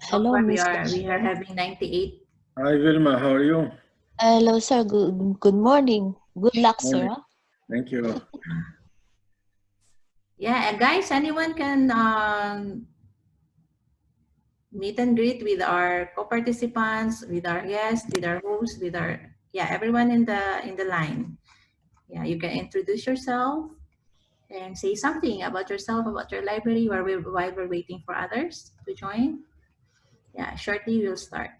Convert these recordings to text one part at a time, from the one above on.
So Hello, far Miss. we are having 98. Hi, Vilma. How are you? Hello, sir. Good morning. Good luck, Morning. sir. Thank you. Yeah, guys, anyone can meet and greet with our co-participants, with our guests, with our hosts, with our everyone in the line. Yeah, you can introduce yourself and say something about yourself, about your library, while we're waiting for others to join. Yeah, shortly we'll start.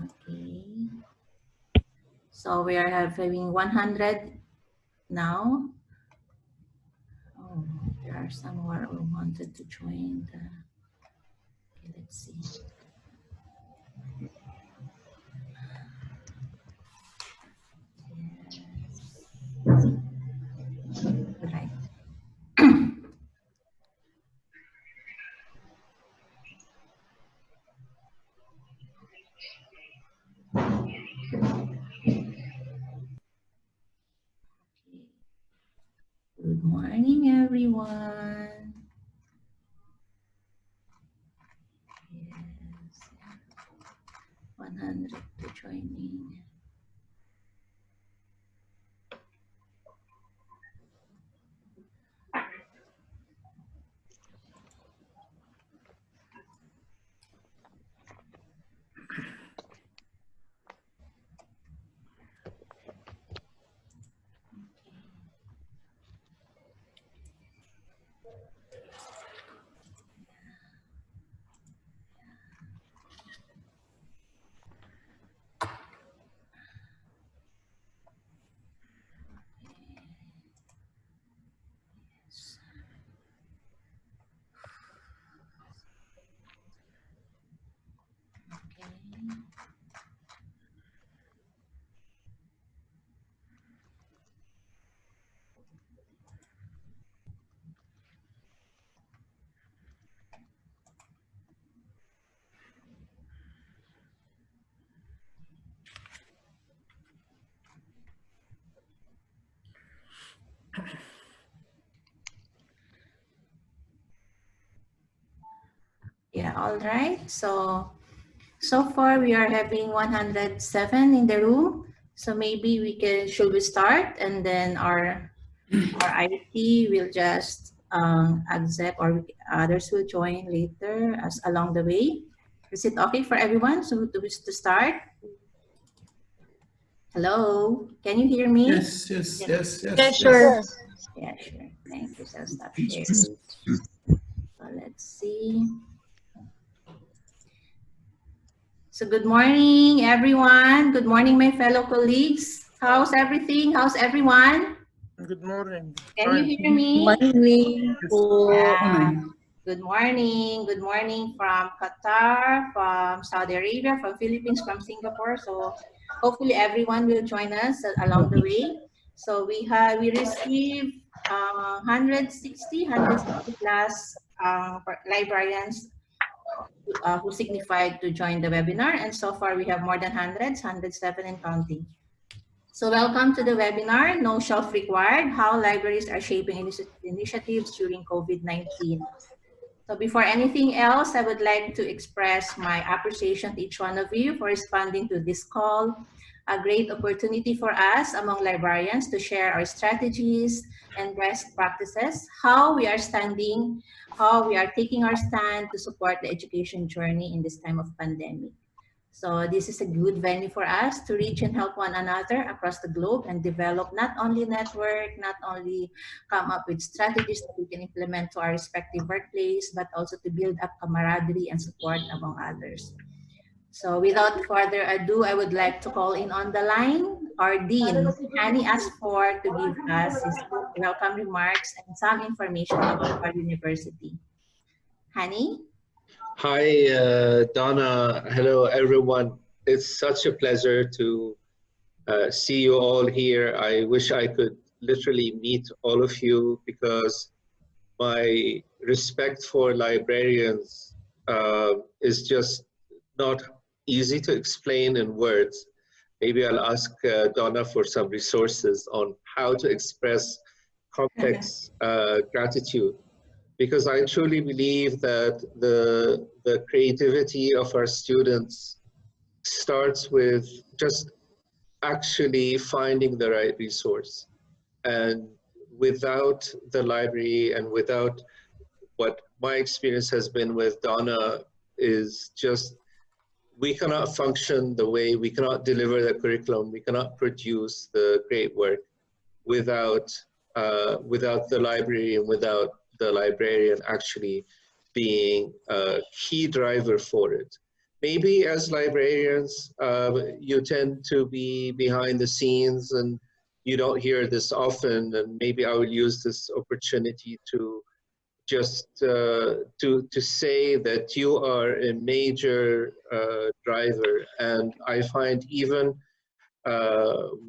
Okay. So we are having 100 now. Oh, there are some who wanted to join the. Okay, let's see. Right. Good morning, everyone. Yes, 100 to join in. Yeah, all right. So far we are having 107 in the room. So maybe should we start, and then our IT will just accept, or others will join later as along the way. Is it okay for everyone to start? Hello, can you hear me? Yes. Yeah, sure. Yeah, sure. Thank you. So I'll stop sharing. So let's see. So good morning, everyone. Good morning, my fellow colleagues. How's everything? How's everyone? Good morning. Can you hear me? Morning. Yeah. Good morning. Good morning from Qatar, from Saudi Arabia, from Philippines, from Singapore. So hopefully everyone will join us along the way. So we received 160 plus librarians who signified to join the webinar. And so far we have more than 107 and counting. So welcome to the webinar, No Shelf Required, How Libraries Are Shaping Initiatives During COVID-19. So before anything else, I would like to express my appreciation to each one of you for responding to this call. A great opportunity for us among librarians to share our strategies and best practices, how we are taking our stand to support the education journey in this time of pandemic. So this is a good venue for us to reach and help one another across the globe and develop not only network, not only come up with strategies that we can implement to our respective workplace, but also to build up camaraderie and support among others. So without further ado, I would like to call in on the line our Dean, Hani Asfor, to give us his welcome remarks and some information about our university. Hani? Hi, Donna. Hello, everyone. It's such a pleasure to see you all here. I wish I could literally meet all of you because my respect for librarians is just not easy to explain in words. Maybe I'll ask Donna for some resources on how to express complex gratitude. because I truly believe that the creativity of our students starts with just actually finding the right resource. And without the library and without what my experience has been with Donna is just, we cannot function the way, we cannot deliver the curriculum, we cannot produce the great work without the library and without the librarian actually being a key driver for it. Maybe as librarians, you tend to be behind the scenes and you don't hear this often, and maybe I will use this opportunity to just to say that you are a major driver. And I find even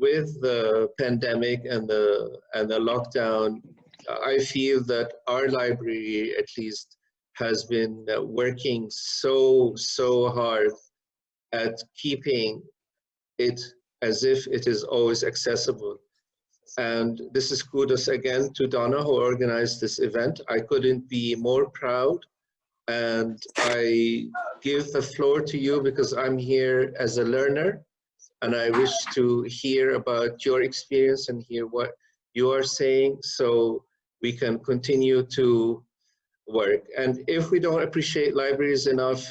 with the pandemic and the lockdown, I feel that our library at least has been working so hard at keeping it as if it is always accessible. And this is kudos again to Donna, who organized this event. I couldn't be more proud, and I give the floor to you because I'm here as a learner, and I wish to hear about your experience and hear what you are saying so we can continue to work. And if we don't appreciate libraries enough,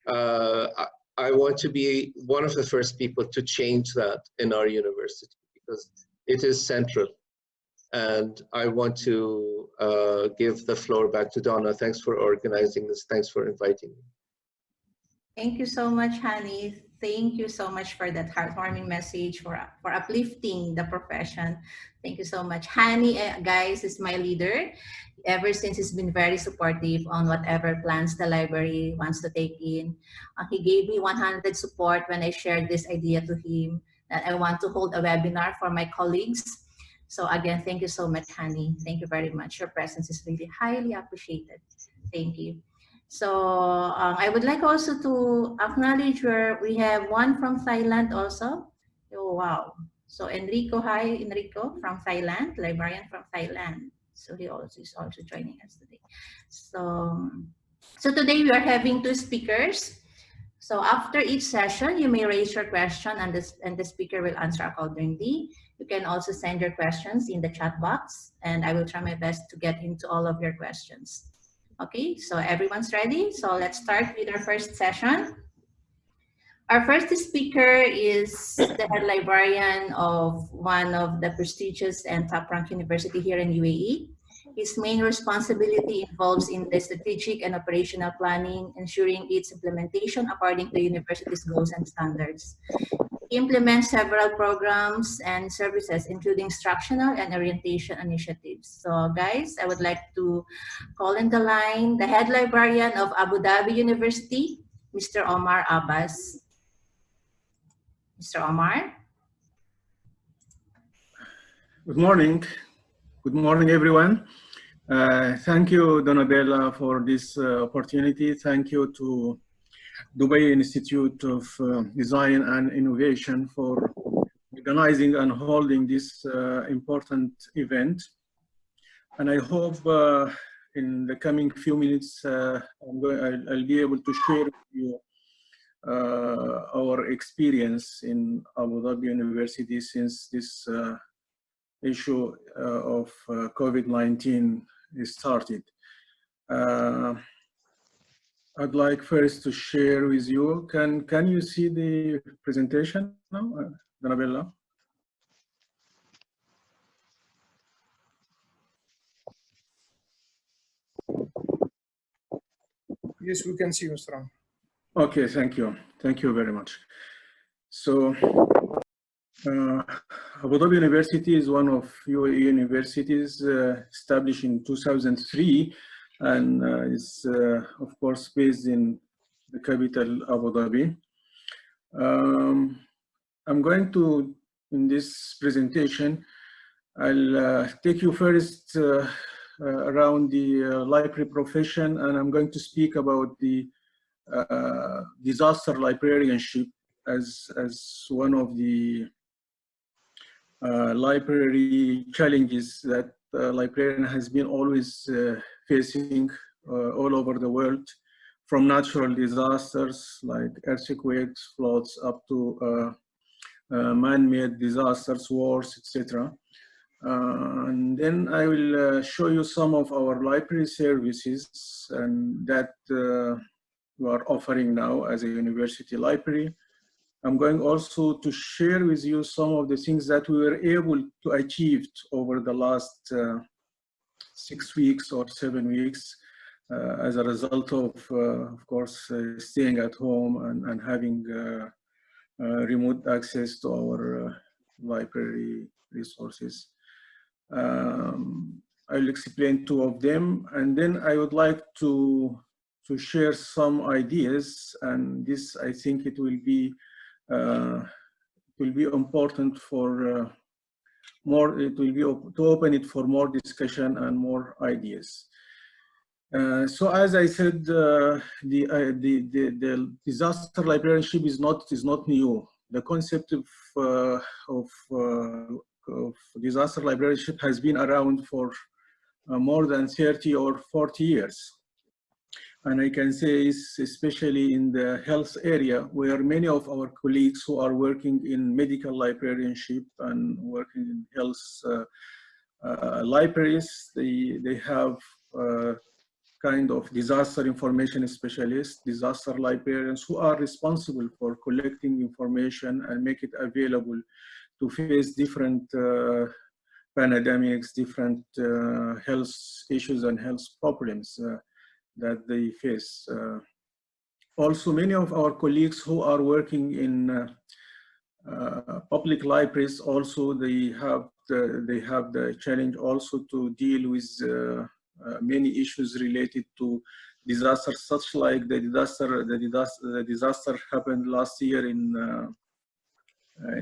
I want to be one of the first people to change that in our university, because it is central. And I want to give the floor back to Donna. Thanks for organizing this. Thanks for inviting me. Thank you so much, Hani. Thank you so much for that heartwarming message, for uplifting the profession. Thank you so much. Hani, guys, is my leader. Ever since, he's been very supportive on whatever plans the library wants to take in. He gave me 100 support when I shared this idea to him, that I want to hold a webinar for my colleagues. So again, thank you so much, Hani. Thank you very much. Your presence is really highly appreciated. Thank you. So I would like also to acknowledge where we have one from Thailand also. Oh, wow. So Enrico, hi Enrico from Thailand, librarian from Thailand. So he also is also joining us today. So today we are having two speakers. So after each session, you may raise your question and the speaker will answer accordingly. You can also send your questions in the chat box, and I will try my best to get into all of your questions. Okay, so everyone's ready? So let's start with our first session. Our first speaker is the head librarian of one of the prestigious and top-ranked university here in UAE. His main responsibility involves in the strategic and operational planning, ensuring its implementation according to the university's goals and standards. He implements several programs and services, including instructional and orientation initiatives. So guys, I would like to call in the line the head librarian of Abu Dhabi University, Mr. Omar Abbas. Mr. Omar. Good morning. Good morning, everyone. Thank you, Donna Bella, for this opportunity. Thank you to Dubai Institute of Design and Innovation for organizing and holding this important event. And I hope in the coming few minutes, I'll be able to share with you our experience in Abu Dhabi University since this issue of COVID-19 started. I'd like first to share with you. Can you see the presentation now, Donabella? Yes, we can see you, Mr. Ram. Okay, thank you. Thank you very much. So, Abu Dhabi University is one of UAE universities established in 2003 and is, of course, based in the capital, Abu Dhabi. I'm going to, in this presentation, I'll take you first around the library profession, and I'm going to speak about the disaster librarianship as one of the library challenges that librarian has been always facing all over the world, from natural disasters like earthquakes, floods, up to man-made disasters, wars, etc. And then I will show you some of our library services and that we are offering now as a university library. I'm going also to share with you some of the things that we were able to achieve over the last 6 weeks or 7 weeks as a result of course, staying at home and having remote access to our library resources. I'll explain 2 of them, and then I would like to share some ideas, and this, I think it will be important for more, it will be to open it for more discussion and more ideas. So as I said, the disaster librarianship is not new. The concept of disaster librarianship has been around for more than 30 or 40 years. And I can say, especially in the health area, where many of our colleagues who are working in medical librarianship and working in health libraries, they have kind of disaster information specialists, disaster librarians, who are responsible for collecting information and make it available to face different pandemics, different health issues and health problems that they face. Also, many of our colleagues who are working in public libraries, also they have the challenge also to deal with many issues related to disasters, such like the disaster happened last year in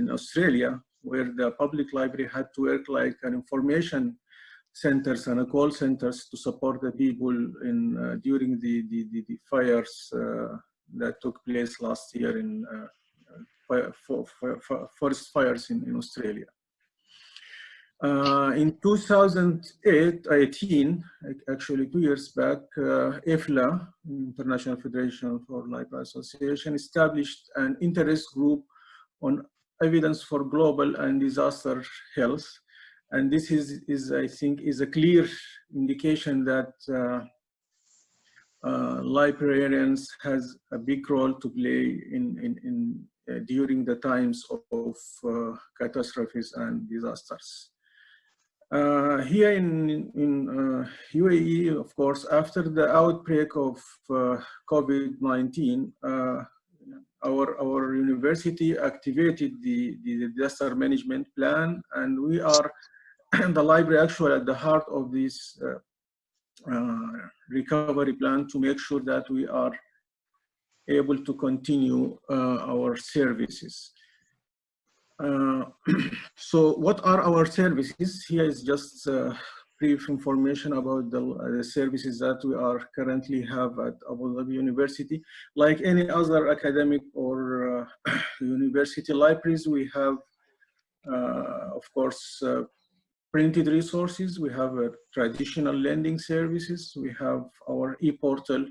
Australia, where the public library had to work like an information centers and call centers to support the people in during the fires that took place last year in forest fires in Australia. In 2018, actually 2 years back, IFLA, International Federation for Library Association, established an interest group on evidence for global and disaster health. And this is I think, is a clear indication that librarians has a big role to play during the times of catastrophes and disasters. Here in UAE, of course, after the outbreak of COVID-19, our university activated the disaster management plan, and we are the library actually at the heart of this recovery plan to make sure that we are able to continue our services. So what are our services? Here is just brief information about the services that we are currently have at Abu Dhabi University. Like any other academic or university libraries, we have, of course, printed resources. We have traditional lending services. We have our e-portal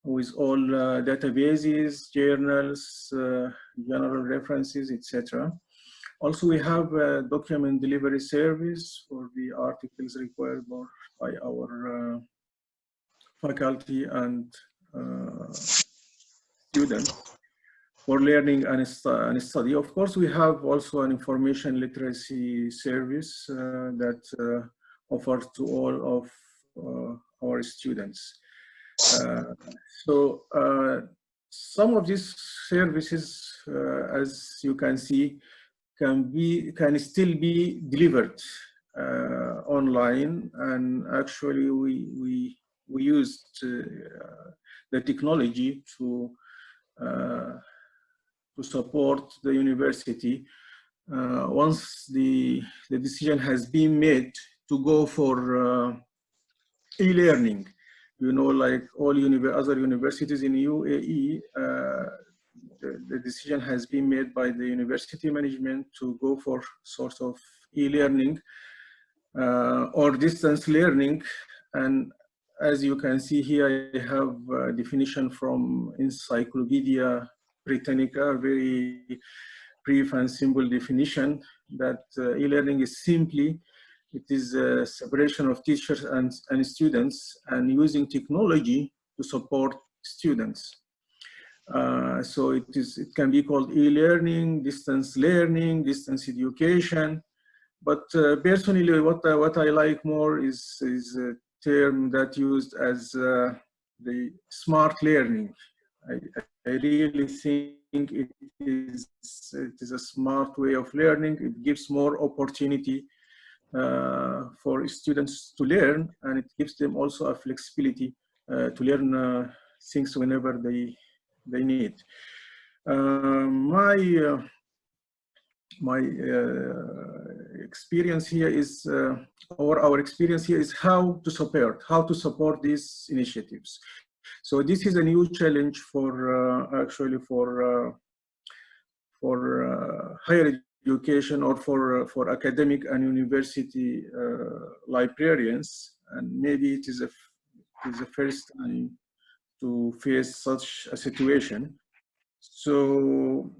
with all databases, journals, general references, etc. Also, we have a document delivery service for the articles required by our faculty and students for learning and study. Of course, we have also an information literacy service that offers to all of our students. So some of these services, as you can see, can still be delivered online, and actually we used the technology to support the university once the decision has been made to go for e-learning. You know, like all other universities in UAE, the decision has been made by the university management to go for sort of e-learning. or distance learning. And as you can see here, I have a definition from Encyclopedia Britannica, very brief and simple definition, that e-learning is simply, it is a separation of teachers and students and using technology to support students. So it can be called e-learning, distance learning, distance education. But personally, what I like more is a term that used as the smart learning. I really think it is a smart way of learning. It gives more opportunity for students to learn, and it gives them also a flexibility to learn things whenever they need. My experience here is, or our experience here is how to support these initiatives. So this is a new challenge for actually for higher education or for academic and university librarians, and maybe it is the first time to face such a situation. So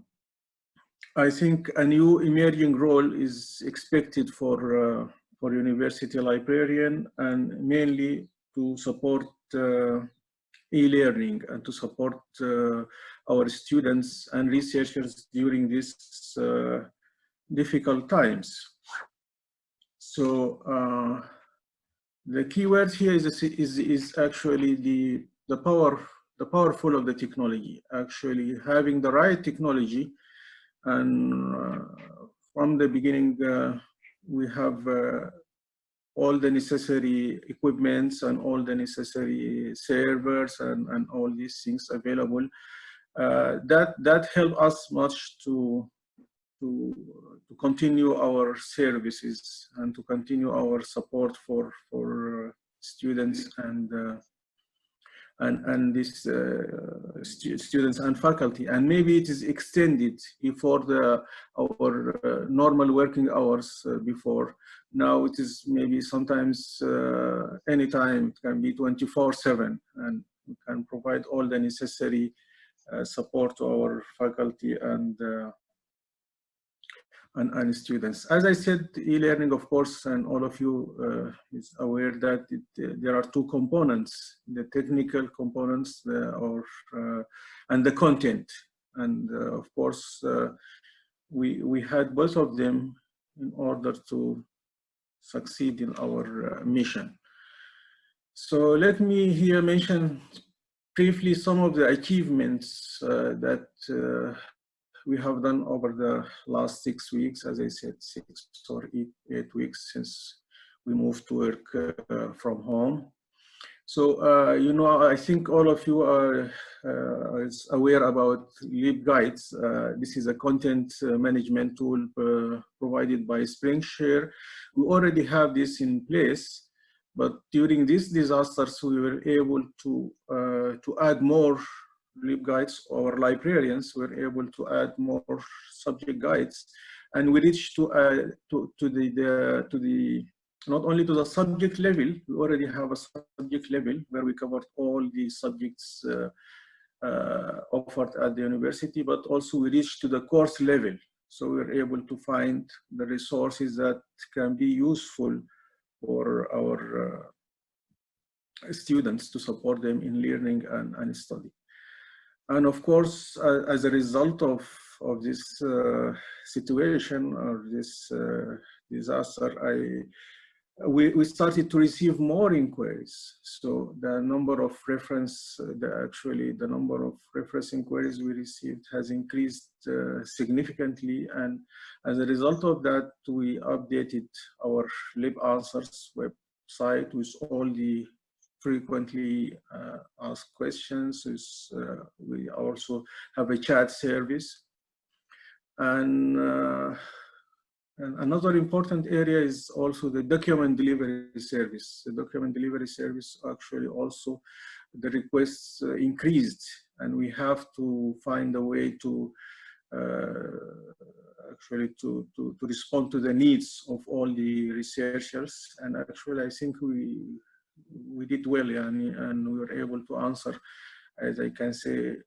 I think a new emerging role is expected for university librarian, and mainly to support e-learning and to support our students and researchers during these difficult times. So the key word here is actually the powerful of the technology. Actually, having the right technology, and from the beginning we have all the necessary equipments and all the necessary servers and all these things available. That help us much to continue our services and to continue our support for students and these students and faculty, and maybe it is extended before our normal working hours before. Now it is maybe sometimes anytime, it can be 24/7, and we can provide all the necessary support to our faculty and students. As I said, e-learning, of course, and all of you is aware that there are two components: the technical components and the content. And of course, we had both of them in order to succeed in our mission. So let me here mention briefly some of the achievements that we have done over the last 6 weeks, as I said, 6 or 8 weeks since we moved to work from home. So, you know, I think all of you are aware about LibGuides. This is a content management tool provided by SpringShare. We already have this in place, but during these disasters, we were able to add more LibGuides. Our librarians were able to add more subject guides, and we reached to the not only to the subject level. We already have a subject level where we covered all the subjects offered at the university, but also we reached to the course level. So we're able to find the resources that can be useful for our students to support them in learning and study. And of course, as a result of this situation or this disaster, we started to receive more inquiries. So the number of reference, the number of reference inquiries we received has increased significantly. And as a result of that, we updated our LibAnswers website with all the frequently asked questions. We also have a chat service. And another important area is also the document delivery service. The document delivery service, actually also the requests increased, and we have to find a way to actually to respond to the needs of all the researchers. And actually, I think we did well, and we were able to answer, as I can say,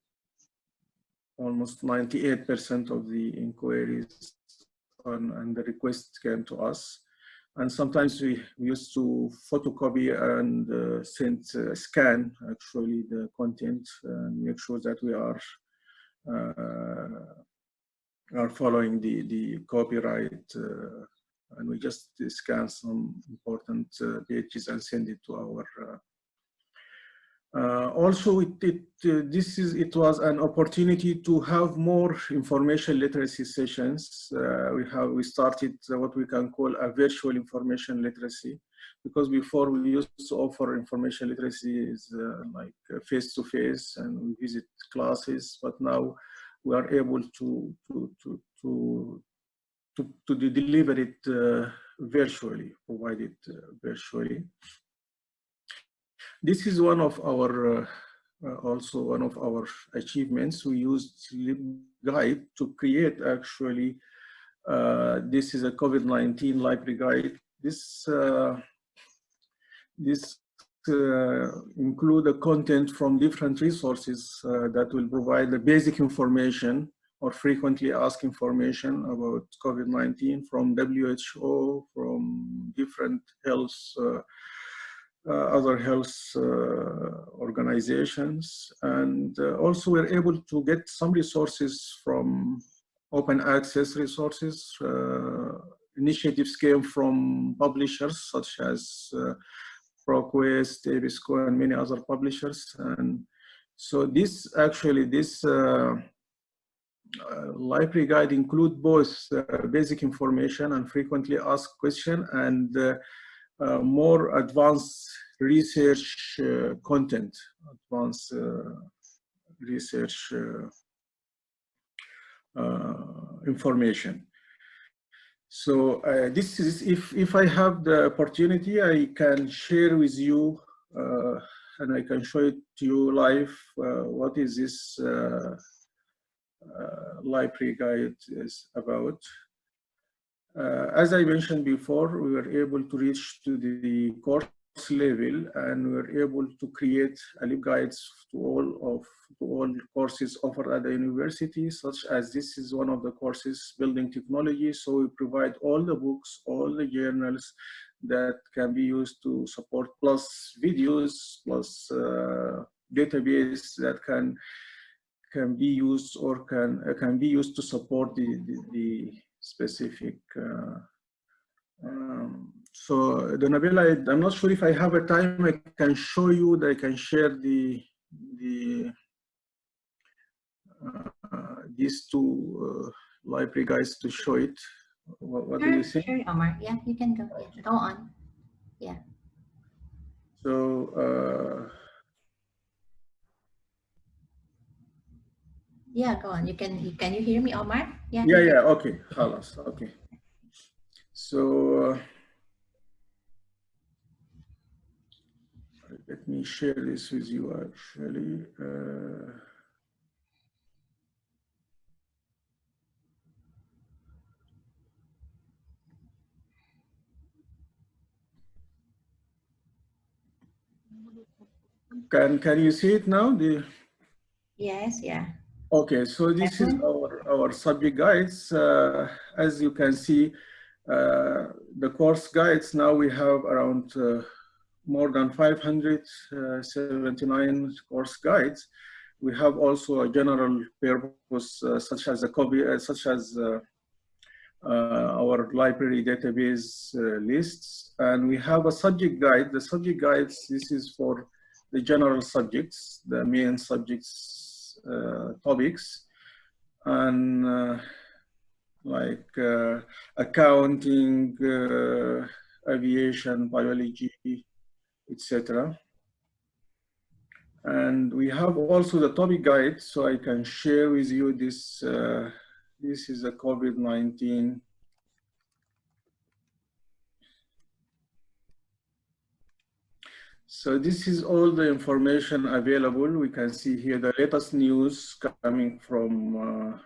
almost 98% of the inquiries and the requests came to us. And sometimes we used to photocopy and scan actually the content and make sure that we are following the copyright, and we just scan some important pages and send it to our. Also, it was an opportunity to have more information literacy sessions. We started what we can call a virtual information literacy, because before we used to offer information literacy like face to face, and we visit classes, but now we are able to deliver it virtually, provide it virtually. This is one of our also one of our achievements. We used LibGuide to create actually. This is a COVID-19 library guide. This include the content from different resources that will provide the basic information or frequently asked information about COVID-19 from WHO, from different health, other health organizations. And also we're able to get some resources from open access resources. Initiatives came from publishers such as ProQuest, Abisco, and many other publishers. And so this library guide include both basic information and frequently asked questions and more advanced research content, advanced research information. So this is, if I have the opportunity, I can share with you and I can show it to you live what is this library guide is about. As I mentioned before, we were able to reach to the course level, and we were able to create a LibGuides to all courses offered at the university, such as this is one of the courses, building technology. So we provide all the books, all the journals that can be used to support, plus videos, plus database that can be used or can be used to support the specific. So Donabella, I'm not sure if I have a time. I can show you that I can share these two library guides to show it. What do you think? Sure, Omar. Yeah, you can go. Yeah, go on. Yeah. So. Yeah, go on. Can you hear me, Omar? Yeah. Yeah. Okay. Halas. Okay. So let me share this with you. Actually, can you see it now? Yes. Yeah. Okay, so this is our subject guides. As you can see, the course guides, now we have around more than 579 course guides. We have also a general purpose, such as our library database lists, and we have a subject guide. The subject guides, this is for the general subjects, the main subjects. Topics, and like accounting, aviation, biology, etc. And we have also the topic guide, so I can share with you this. This is a COVID-19. So this is all the information available. We can see here the latest news coming from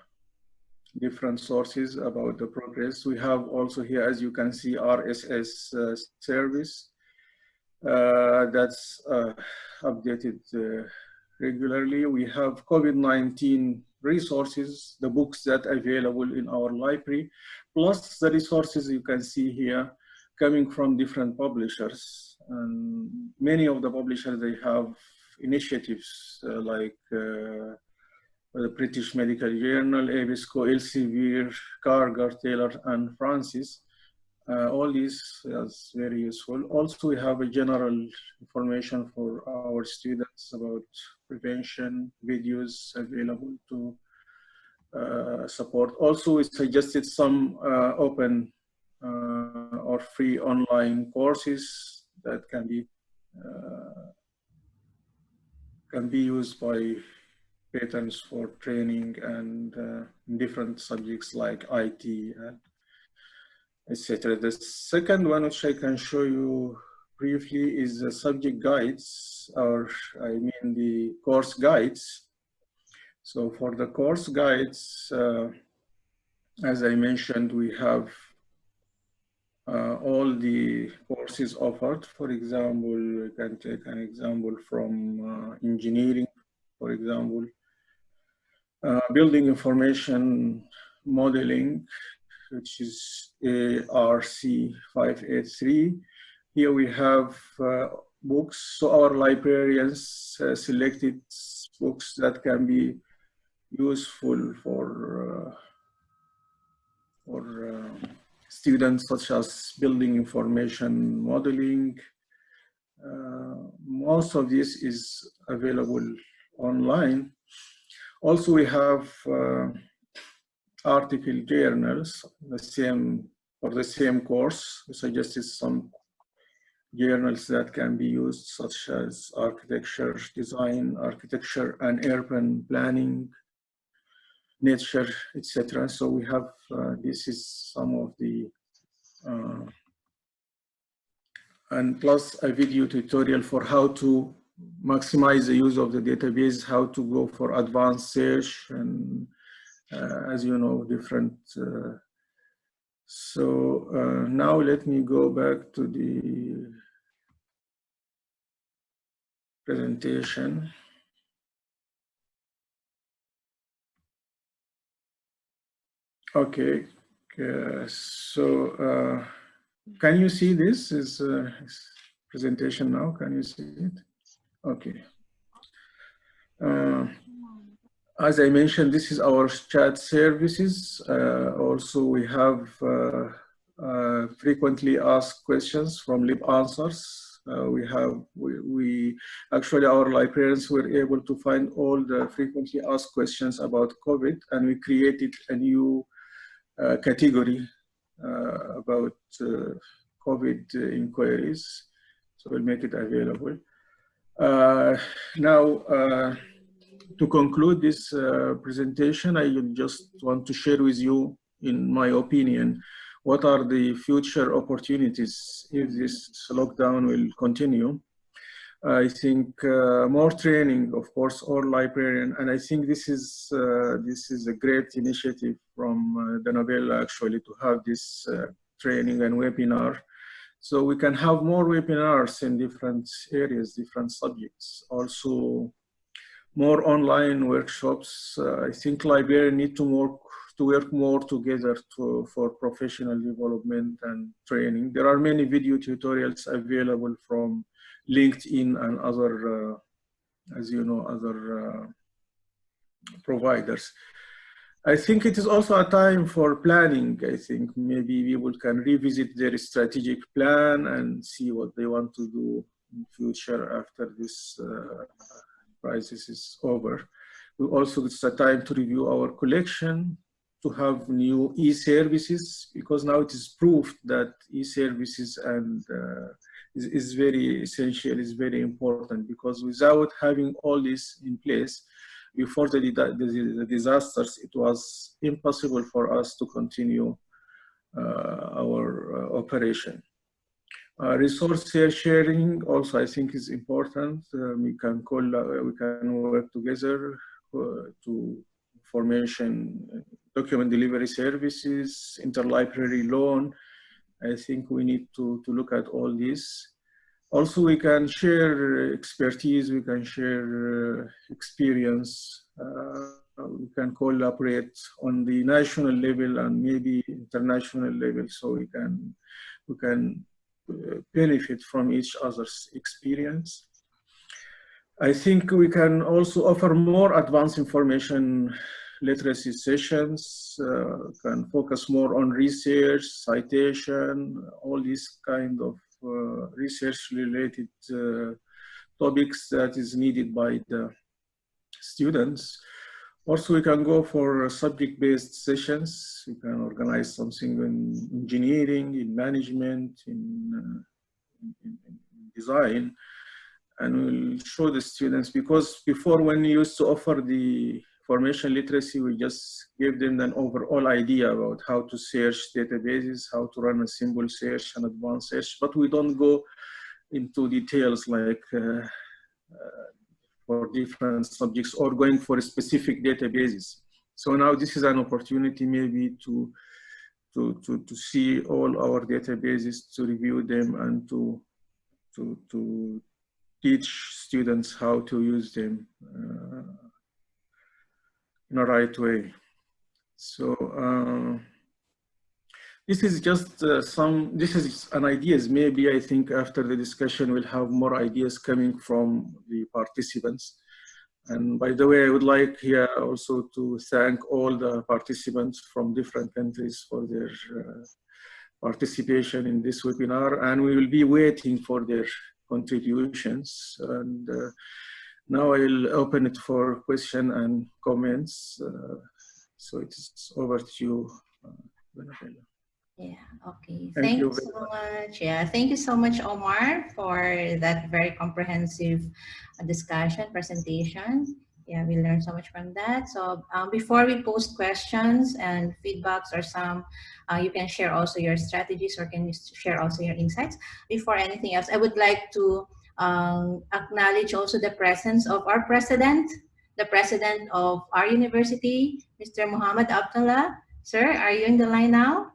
different sources about the progress. We have also here, as you can see, RSS service that's updated regularly. We have COVID-19 resources, the books that are available in our library, plus the resources you can see here coming from different publishers. And many of the publishers, they have initiatives like the British Medical Journal, ABISCO, Elsevier, Carger, Taylor, and Francis. All these is very useful. Also, we have a general information for our students about prevention, videos available to support. Also, we suggested some open or free online courses that can be used by patrons for training and different subjects like IT and etc. The second one, which I can show you briefly, is the subject guides, or I mean the course guides. So for the course guides, as I mentioned, we have all the courses offered. For example, we can take an example from engineering, for example, building information modeling, which is ARC 583. Here we have books. So our librarians selected books that can be useful for students, such as building information modeling. Most of this is available online. Also, we have article journals, for the same course. We suggested some journals that can be used, such as architecture, design, architecture and urban planning, nature, etc. So we have, this is some of the, and plus a video tutorial for how to maximize the use of the database, how to go for advanced search, and as you know, different. Now let me go back to the presentation. Okay, can you see this? Is presentation now? Can you see it? Okay. As I mentioned, this is our chat services. Also, we have frequently asked questions from Lib Answers. We actually, our librarians were able to find all the frequently asked questions about COVID, and we created a new category about COVID inquiries. So we'll make it available. Now, to conclude this presentation, I just want to share with you, in my opinion, what are the future opportunities if this lockdown will continue. I think more training, of course, all librarian, and I think this is a great initiative from Donna Obias actually to have this training and webinar. So we can have more webinars in different areas, different subjects. Also, more online workshops. I think librarians need to work more together for professional development and training. There are many video tutorials available from LinkedIn and other, as you know, other providers. I think it is also a time for planning. I think maybe people can revisit their strategic plan and see what they want to do in future after this crisis is over. It's a time to review our collection, to have new e-services, because now it is proved that e-services and is very essential, is very important, because without having all this in place, before the disasters, it was impossible for us to continue our operation. Resource sharing also, I think, is important. We can work together to information document delivery services, interlibrary loan. I think we need to look at all this. Also, we can share expertise, we can share experience, we can collaborate on the national level and maybe international level, so we can benefit from each other's experience. I think we can also offer more advanced information literacy sessions, can focus more on research, citation, all these kind of research-related topics that is needed by the students. Also, we can go for subject-based sessions. We can organize something in engineering, in management, in design, and we'll show the students, because before, when we used to offer the information literacy, we just give them an overall idea about how to search databases, how to run a simple search and advanced search, but we don't go into details like for different subjects or going for specific databases. So now this is an opportunity maybe to see all our databases, to review them, and to teach students how to use them in a right way. So this is just this is an ideas. Maybe I think after the discussion we'll have more ideas coming from the participants. And by the way, I would like here also to thank all the participants from different countries for their participation in this webinar, and we will be waiting for their contributions. And now I'll open it for question and comments. So it's over to you, Donabella. Yeah, okay. Thank you so much. Yeah, thank you so much, Omar, for that very comprehensive discussion, presentation. Yeah, we learned so much from that. So before we post questions and feedbacks or some, you can share also your strategies, or can you share also your insights. Before anything else, I would like to acknowledge also the presence of our president, the president of our university, Mr. Muhammad Abdullah. Sir, are you in the line now?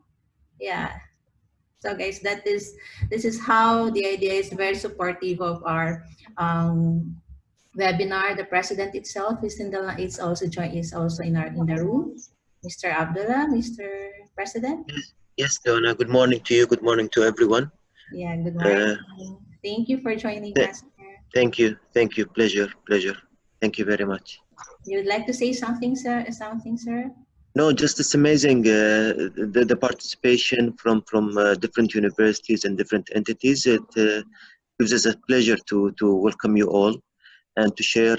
Yeah. So guys, this is how the idea is very supportive of our webinar. The president itself is in the is also in the room. Mr. Abdullah, Mr. President. Yes, Donna. Good morning to you. Good morning to everyone. Yeah. Good morning. Thank you for joining us. Thank you. Thank you. Pleasure. Thank you very much. You would like to say something, sir? Sir? No, just it's amazing the participation from different universities and different entities. It gives us a pleasure to welcome you all and to share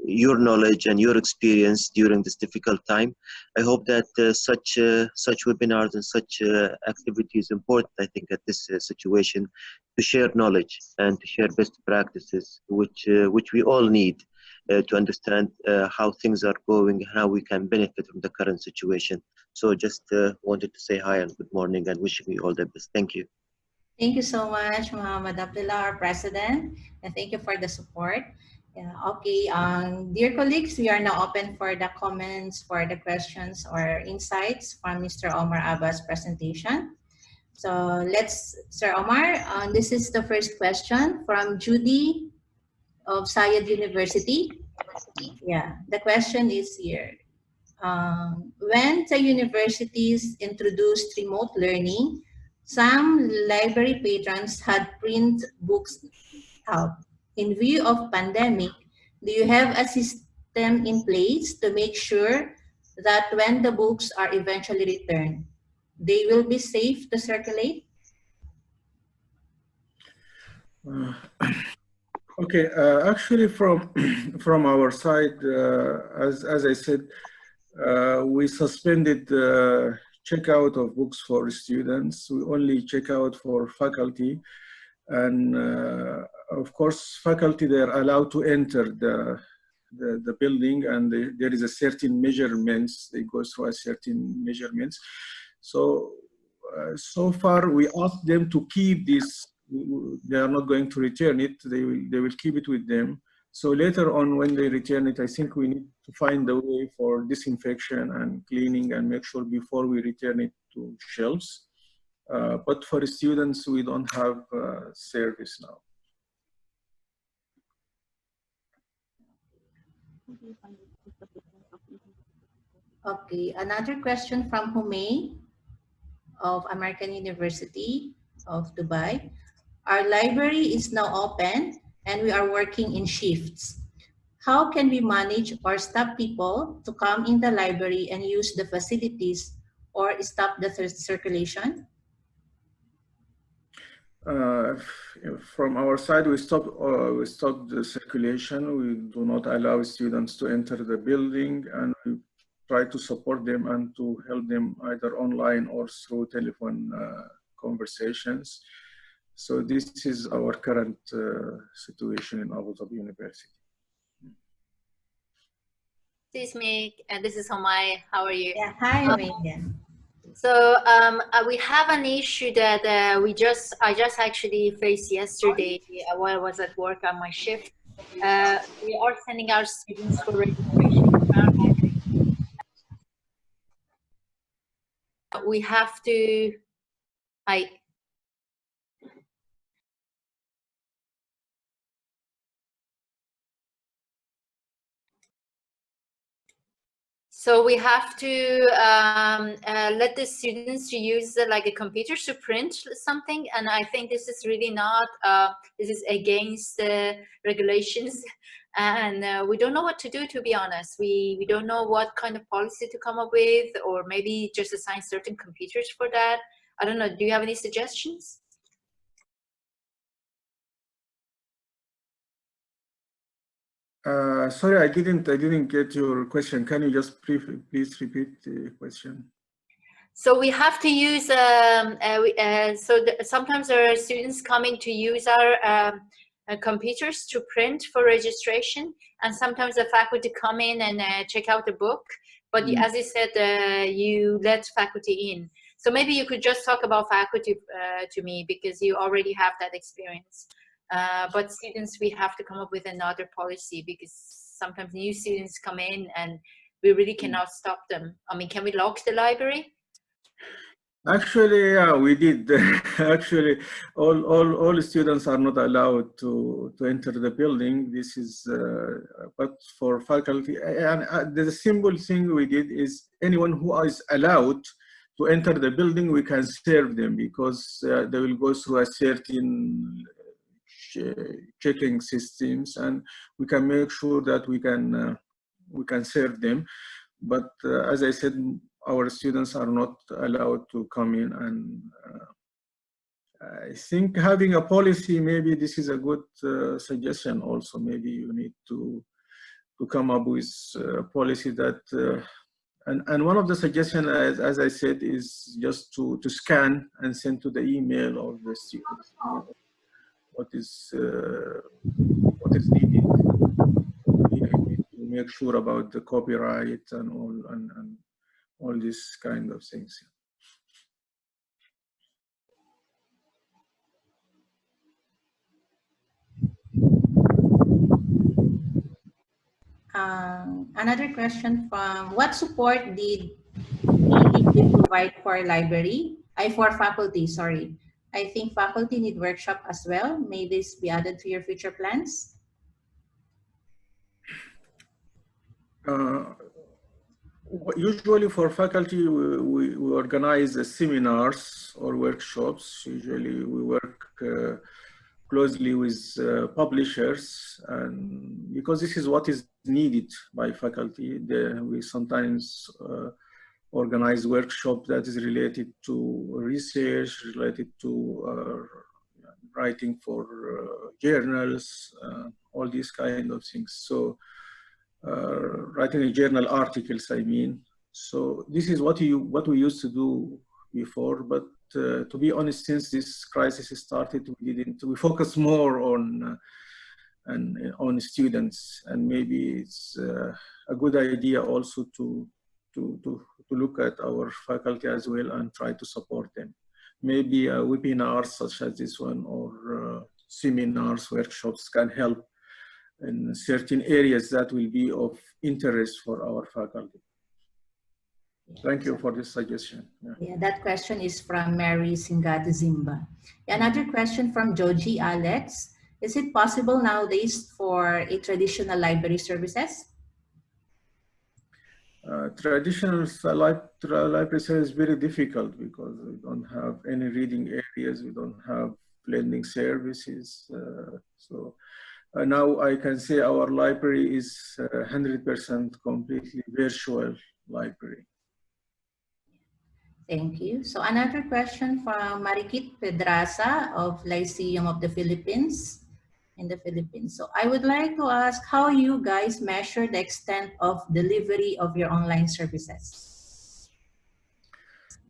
your knowledge and your experience during this difficult time. I hope that such webinars and such activities important, I think, at this situation, to share knowledge and to share best practices, which we all need. To understand how things are going, how we can benefit from the current situation. So just wanted to say hi and good morning and wishing you all the best. Thank you. Thank you so much, Muhammad Abdullah, our president, and thank you for the support. Yeah, okay, dear colleagues, we are now open for the comments, for the questions or insights from Mr. Omar Abba's presentation. So let's, Sir Omar, this is the first question from Judy of Sayed University. Yeah, the question is here. When the universities introduced remote learning, some library patrons had print books out. In view of pandemic, do you have a system in place to make sure that when the books are eventually returned, they will be safe to circulate? Okay, actually from our side, as I said, we suspended checkout of books for students. We only check out for faculty, and of course faculty, they're allowed to enter the building, and there is a certain measurements, they go through a certain measurements. So so far we asked them to keep this. They are not going to return it. They will keep it with them. So later on when they return it, I think we need to find a way for disinfection and cleaning and make sure before we return it to shelves. But for students, we don't have service now. Okay, another question from Humay of American University of Dubai. Our library is now open and we are working in shifts. How can we manage or stop people to come in the library and use the facilities or stop the circulation? From our side, we stopped the circulation. We do not allow students to enter the building, and we try to support them and to help them either online or through telephone conversations. So this is our current situation in Abu Dhabi University. This is me, and this is Homai. How are you? Yeah, hi, Megan. So we have an issue that I just actually faced yesterday while I was at work on my shift. We are sending our students for registration. We have to. So we have to let the students to use like a computer to print something, and I think this is really not. This is against the regulations, and we don't know what to do. To be honest, we don't know what kind of policy to come up with, or maybe just assign certain computers for that. I don't know. Do you have any suggestions? Sorry, I didn't get your question. Can you just please repeat the question? So we have to use. Sometimes there are students coming to use our computers to print for registration, and sometimes the faculty come in and check out the book. But as you said, you let faculty in. So maybe you could just talk about faculty to me, because you already have that experience. But students, we have to come up with another policy, because sometimes new students come in and we really cannot stop them. I mean, can we lock the library? Actually, yeah, we did. Actually, all students are not allowed to enter the building. This is, but for faculty, and the simple thing we did is anyone who is allowed to enter the building, we can serve them, because they will go through a certain checking systems, and we can make sure that we can serve them. But as I said, our students are not allowed to come in, and I think having a policy, maybe this is a good suggestion also. Maybe you need to come up with a policy that, and one of the suggestions, as I said, is just to scan and send to the email of the students what is needed. We need to make sure about the copyright and all these kind of things. Another question from, what support did DIDI provide for library? For faculty, sorry. I think faculty need workshop as well. May this be added to your future plans? Usually for faculty, we organize seminars or workshops. Usually we work closely with publishers, and because this is what is needed by faculty, we sometimes organize workshops that is related to research, related to writing for journals, all these kind of things. So writing journal articles, I mean. So this is what we used to do before, but to be honest, since this crisis started, we focus more on students, and maybe it's a good idea also to look at our faculty as well and try to support them. Maybe webinars such as this one, or seminars, workshops can help in certain areas that will be of interest for our faculty. Thank you for this suggestion. Yeah, that question is from Mary Singati Zimba. Another question from Joji Alex. Is it possible nowadays for a traditional library services? Traditional library service is very difficult because we don't have any reading areas, we don't have lending services. Now I can say our library is 100% completely virtual library. Thank you. So another question from Marikit Pedraza of Lyceum of the Philippines, in the Philippines. So I would like to ask how you guys measure the extent of delivery of your online services.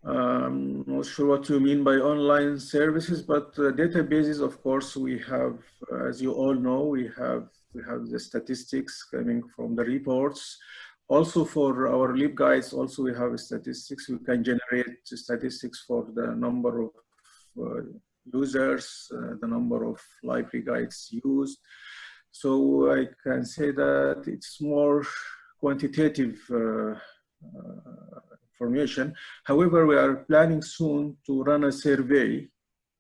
Not sure what you mean by online services, but databases, of course, we have, as you all know, we have the statistics coming from the reports. Also for our LibGuides, also we have statistics. We can generate statistics for the number of users, the number of library guides used. So I can say that it's more quantitative information. However, we are planning soon to run a survey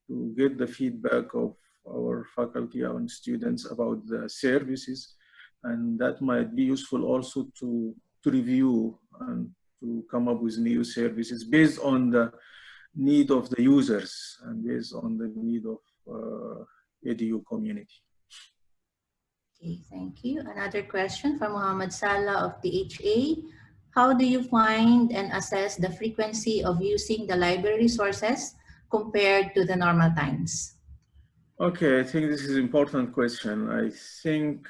to get the feedback of our faculty and students about the services, and that might be useful also to review and to come up with new services based on the need of the users and based on the need of EDU community. Okay, thank you. Another question from Muhammad Salah of DHA. How do you find and assess the frequency of using the library resources compared to the normal times? Okay, I think this is an important question. I think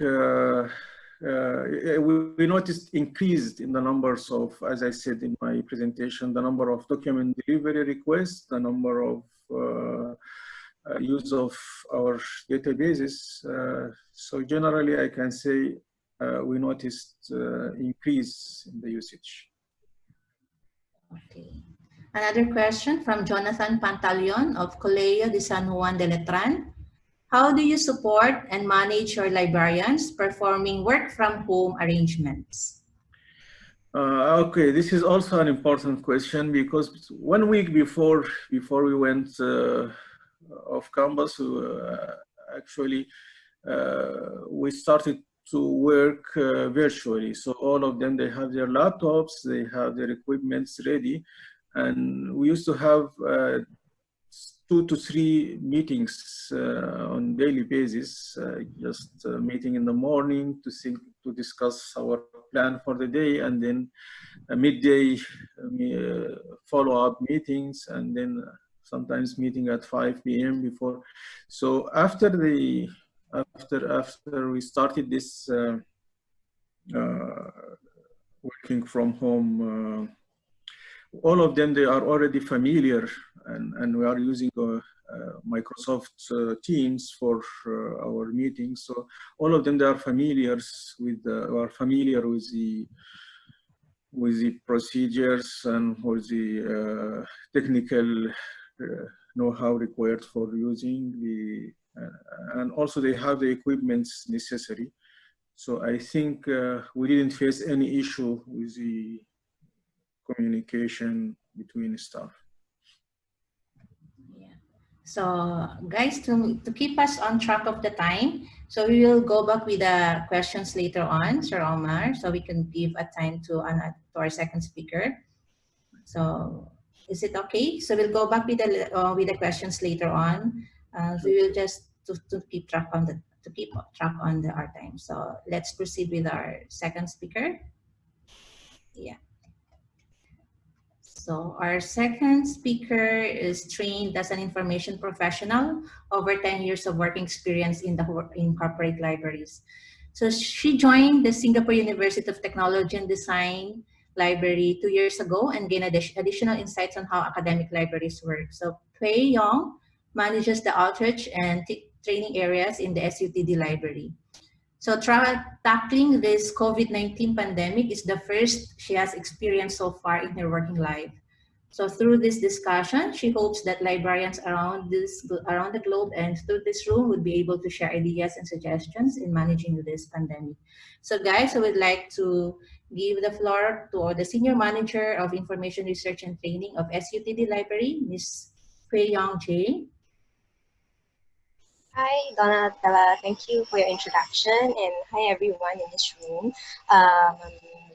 we noticed increased in the numbers of, as I said in my presentation, the number of document delivery requests, the number of use of our databases. So generally, I can say we noticed increase in the usage. Okay. Another question from Jonathan Pantaleon of Colegio de San Juan de Letran. How do you support and manage your librarians performing work from home arrangements? Okay, this is also an important question because 1 week before we went off campus, actually we started to work virtually. So all of them, they have their laptops, they have their equipments ready, and we used to have 2 to 3 meetings on daily basis, just meeting in the morning to discuss our plan for the day, and then midday follow-up meetings, and then sometimes meeting at 5 p.m. before. So after we started this working from home, all of them, they are already familiar, and we are using Microsoft Teams for our meetings. So all of them, they are familiar with the procedures and with the technical know-how required for using and also they have the equipments necessary. So I think we didn't face any issue with the communication between staff. Yeah. So guys, to keep us on track of the time, so we will go back with the questions later on, Sir Omar, so we can give a time to our second speaker. So is it okay? So we'll go back with the questions later on. So we will just to keep track on our time. So let's proceed with our second speaker. Yeah. So our second speaker is trained as an information professional, over 10 years of working experience in corporate libraries. So she joined the Singapore University of Technology and Design Library 2 years ago and gained additional insights on how academic libraries work. So Pei Yong manages the outreach and training areas in the SUTD library. So tackling this COVID-19 pandemic is the first she has experienced so far in her working life. So through this discussion, she hopes that librarians around the globe and through this room would be able to share ideas and suggestions in managing this pandemic. So guys, I would like to give the floor to the Senior Manager of Information Research and Training of SUTD Library, Ms. Fei Yong Jae. Hi, Donna Obias. Thank you for your introduction, and hi everyone in this room. I'm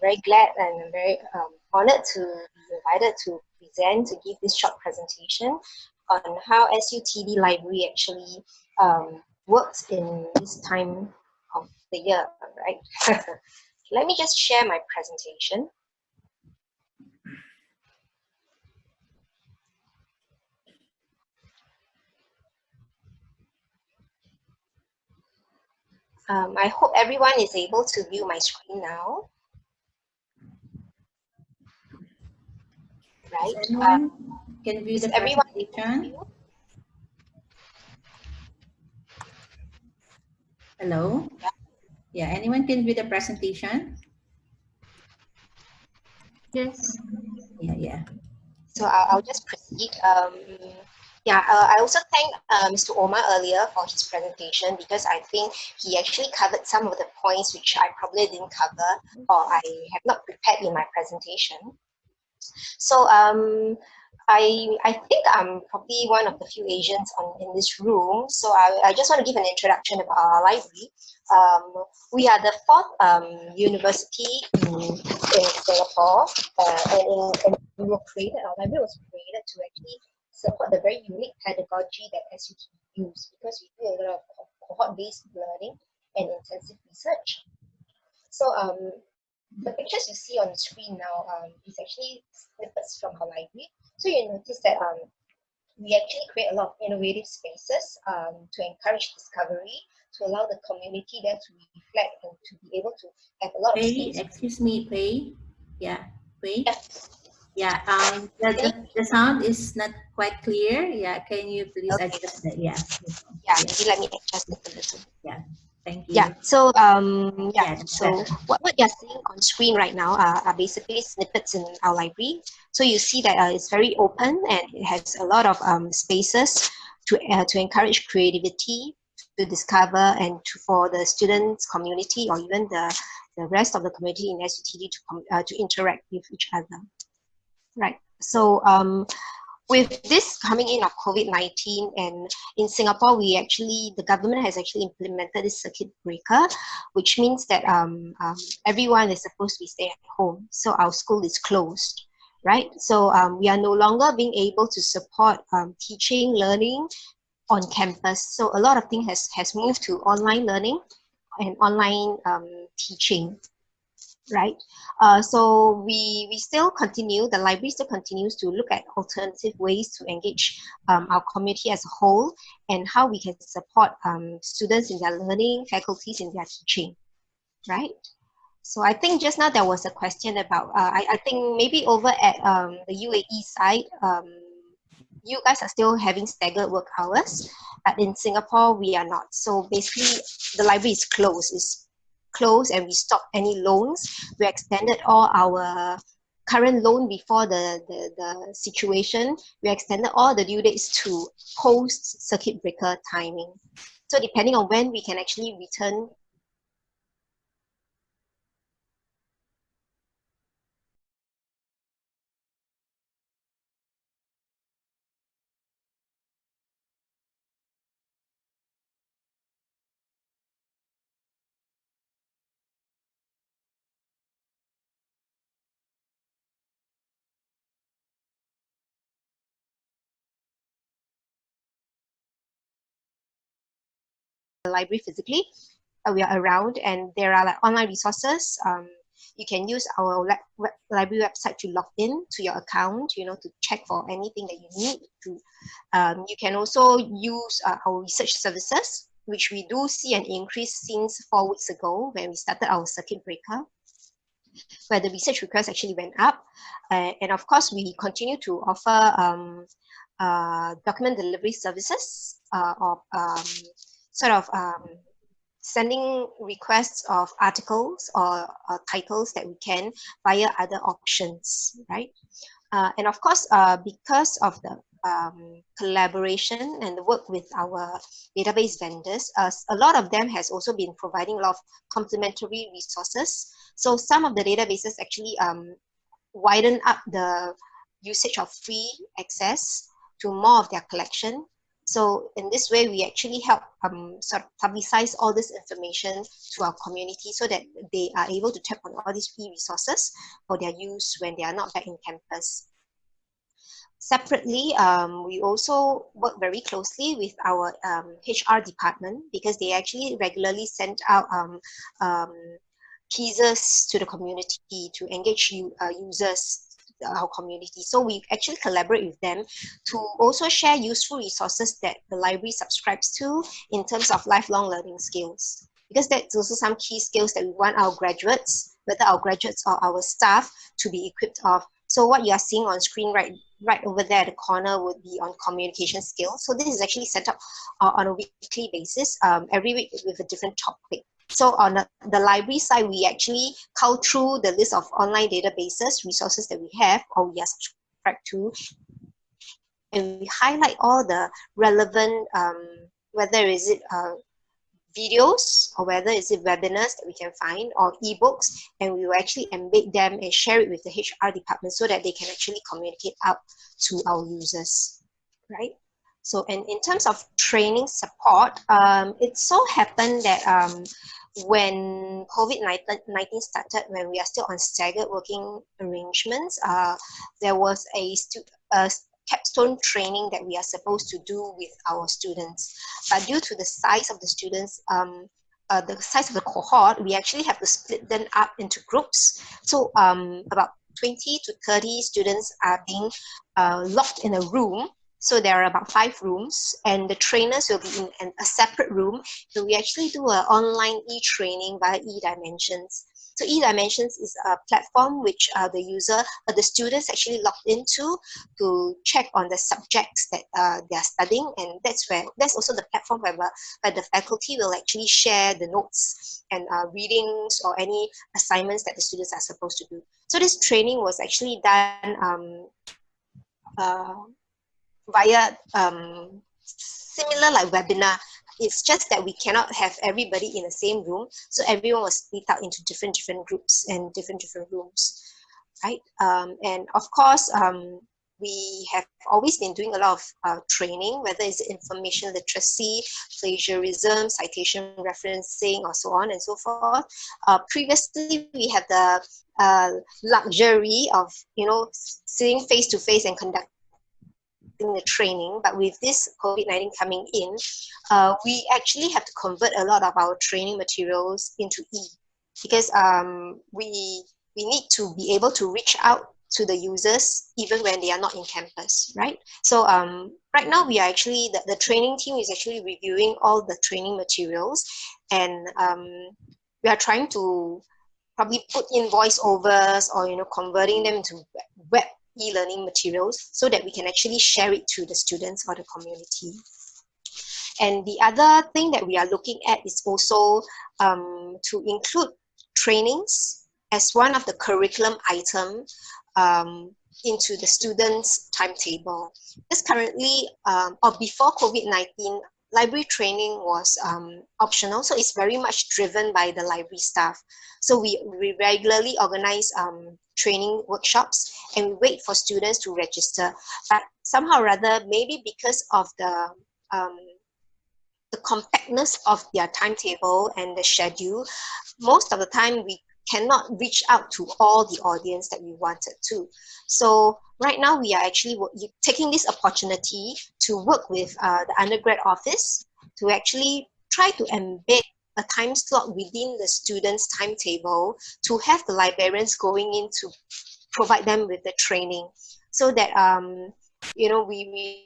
very glad and I'm very honored to be invited to present, to give this short presentation on how SUTD Library actually works in this time of the year, right? Let me just share my presentation. I hope everyone is able to view my screen now. Right? Anyone can view the everyone presentation? Hello? Yeah, anyone can view the presentation? Yes. Yeah. So I'll just proceed. I also thank Mr. Omar earlier for his presentation, because I think he actually covered some of the points which I probably didn't cover or I have not prepared in my presentation. So I think I'm probably one of the few Asians in this room. So I just want to give an introduction about our library. We are the fourth university in Singapore, and we were created, our library was created to actually support the very unique pedagogy that SUTD use, because we do a lot of cohort-based learning and intensive research. So the pictures you see on the screen now is actually snippets from our library. So you notice that we actually create a lot of innovative spaces to encourage discovery, to allow the community there to reflect and to be able to have a lot of space. Excuse me, Pei. Yeah, Pei. Yeah. Yeah. The sound is not quite clear. Yeah. Can you please adjust that? Yeah. Maybe let me adjust it a little. Yeah. Thank you. Yeah. So So what you're seeing on screen right now are basically snippets in our library. So you see that it's very open and it has a lot of spaces to encourage creativity, to discover, and for the students community or even the rest of the community in SUTD to interact with each other. Right. So with this coming in of COVID-19, and in Singapore, the government has actually implemented this circuit breaker, which means that everyone is supposed to be staying at home. So our school is closed, right? So we are no longer being able to support teaching, learning on campus. So a lot of things has moved to online learning and online teaching. Right, so we still continue, the library still continues to look at alternative ways to engage our community as a whole, and how we can support students in their learning, faculties in their teaching, right? So I think just now there was a question about, I think maybe over at the UAE side, you guys are still having staggered work hours, but in Singapore, we are not. So basically, the library is closed and we stopped any loans. We extended all our current loan before the situation. We extended all the due dates to post circuit breaker timing. So depending on when we can actually return the library physically. We are around, and there are like online resources. You can use our library website to log in to your account, to check for anything that you need to. You can also use our research services, which we do see an increase since 4 weeks ago when we started our circuit breaker, where the research requests actually went up. And of course, we continue to offer document delivery services, or sending requests of articles or titles that we can via other options, right? And of course, because of the collaboration and the work with our database vendors, a lot of them has also been providing a lot of complementary resources. So some of the databases actually widen up the usage of free access to more of their collection. So in this way, we actually help sort of publicize all this information to our community so that they are able to tap on all these free resources for their use when they are not back in campus. Separately, we also work very closely with our HR department because they actually regularly send out teasers to the community to engage users, our community. So we actually collaborate with them to also share useful resources that the library subscribes to in terms of lifelong learning skills. Because that's also some key skills that we want our graduates, whether our graduates or our staff, to be equipped of. So what you are seeing on screen right over there at the corner would be on communication skills. So this is actually set up on a weekly basis, every week with a different topic. So on the library side, we actually cull through the list of online databases, resources that we have or we are subscribed to, and we highlight all the relevant, whether is it videos or whether is it webinars that we can find or ebooks, and we will actually embed them and share it with the HR department so that they can actually communicate out to our users, right? So, and in terms of training support, it so happened that when COVID-19 started, when we are still on staggered working arrangements, there was a capstone training that we are supposed to do with our students. But due to the size of the students, the size of the cohort, we actually have to split them up into groups. So about 20 to 30 students are being locked in a room. So there are about 5 rooms, and the trainers will be in a separate room. So we actually do an online e-training via eDimensions. So eDimensions is a platform which the students actually logged into to check on the subjects that they are studying, and that's also the platform where the faculty will actually share the notes and readings or any assignments that the students are supposed to do. So this training was actually done via similar like webinar. It's just that we cannot have everybody in the same room, so everyone was split out into different groups and different rooms, right? And of course, we have always been doing a lot of training, whether it's information literacy, plagiarism, citation referencing, or so on and so forth. Previously, we had the luxury of sitting face to face and conducting the training, but with this COVID-19 coming in, we actually have to convert a lot of our training materials into because we need to be able to reach out to the users even when they are not in campus, right? So right now we are actually, the training team is actually reviewing all the training materials, and we are trying to probably put in voiceovers or converting them into web e-learning materials so that we can actually share it to the students or the community. And the other thing that we are looking at is also to include trainings as one of the curriculum item into the students' timetable. Because currently, or before COVID-19, library training was optional, so it's very much driven by the library staff. So we regularly organize training workshops, and we wait for students to register. But somehow or other, maybe because of the compactness of their timetable and the schedule, most of the time we cannot reach out to all the audience that we wanted to. So right now we are actually taking this opportunity to work with the undergrad office to actually try to embed a time slot within the students' timetable to have the librarians going in to provide them with the training, so that we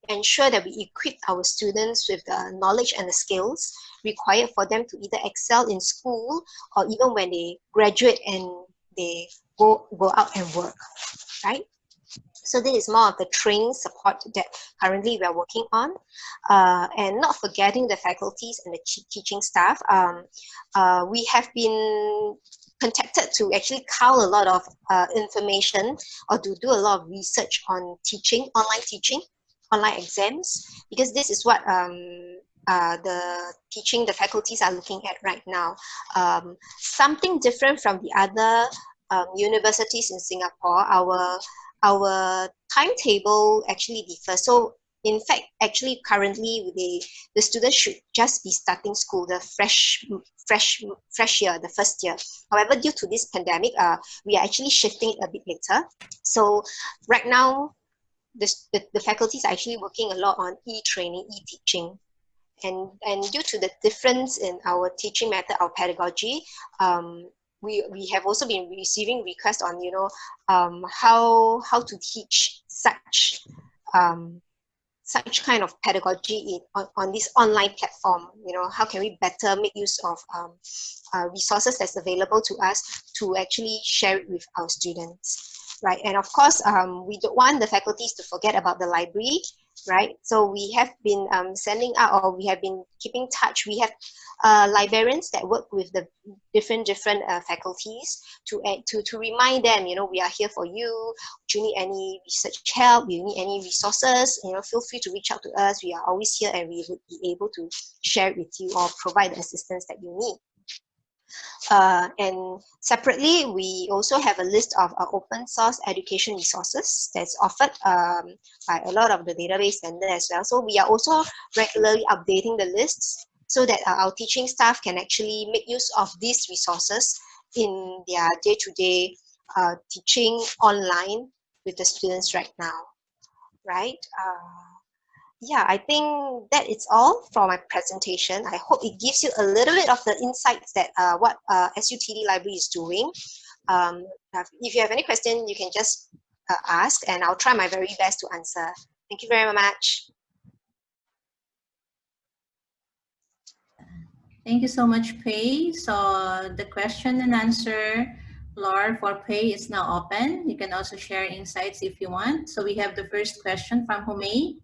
ensure that we equip our students with the knowledge and the skills required for them to either excel in school or even when they graduate and they go out and work, right? So this is more of the training support that currently we are working on, and not forgetting the faculties and the teaching staff. We have been contacted to actually cull a lot of information or to do a lot of research on teaching, online exams, because this is what the faculties are looking at right now. Something different from the other universities in Singapore. Our timetable actually differs. So in fact, actually currently the students should just be starting school, the fresh year, the first year. However, due to this pandemic, we are actually shifting it a bit later. So right now, the faculties are actually working a lot on e-training, e-teaching. And due to the difference in our teaching method, our pedagogy, we have also been receiving requests on, you know, how to teach such kind of pedagogy on this online platform. You know, how can we better make use of resources that's available to us to actually share it with our students, right? And of course, we don't want the faculties to forget about the library, right? So we have been sending out, or we have been keeping touch. We have librarians that work with the different faculties to remind them, you know, we are here for you. Do you need any research help? Do you need any resources? You know, feel free to reach out to us. We are always here, and we would be able to share it with you or provide the assistance that you need. And separately, we also have a list of open source education resources that's offered by a lot of the database vendors as well. So we are also regularly updating the lists so that our teaching staff can actually make use of these resources in their day-to-day teaching online with the students right now, right? Yeah, I think that is all for my presentation. I hope it gives you a little bit of the insights that what SUTD Library is doing. If you have any question, you can just ask, and I'll try my very best to answer. Thank you very much. Thank you so much, Pei. So the question and answer floor for Pei is now open. You can also share insights if you want. So we have the first question from Humei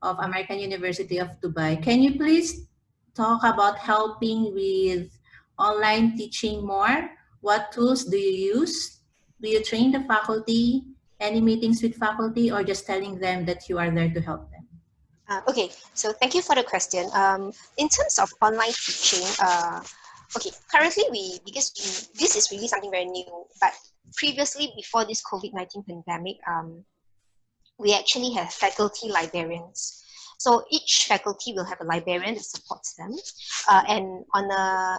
of American University of Dubai. Can you please talk about helping with online teaching more? What tools do you use? Do you train the faculty? Any meetings with faculty, or just telling them that you are there to help them? Okay, so thank you for the question. In terms of online teaching, okay, currently because this is really something very new, but previously before this COVID-19 pandemic, we actually have faculty librarians. So each faculty will have a librarian that supports them. And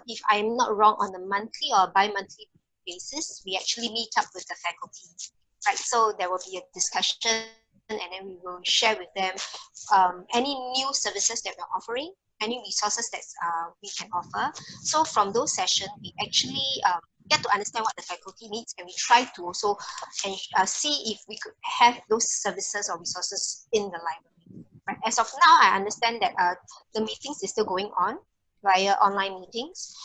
if I'm not wrong, on a monthly or bi-monthly basis, we actually meet up with the faculty, right? So there will be a discussion, and then we will share with them any new services that we're offering, any resources that we can offer. So from those sessions, we actually get to understand what the faculty needs, and we try to also see if we could have those services or resources in the library. Right? As of now, I understand that the meetings is still going on via online meetings,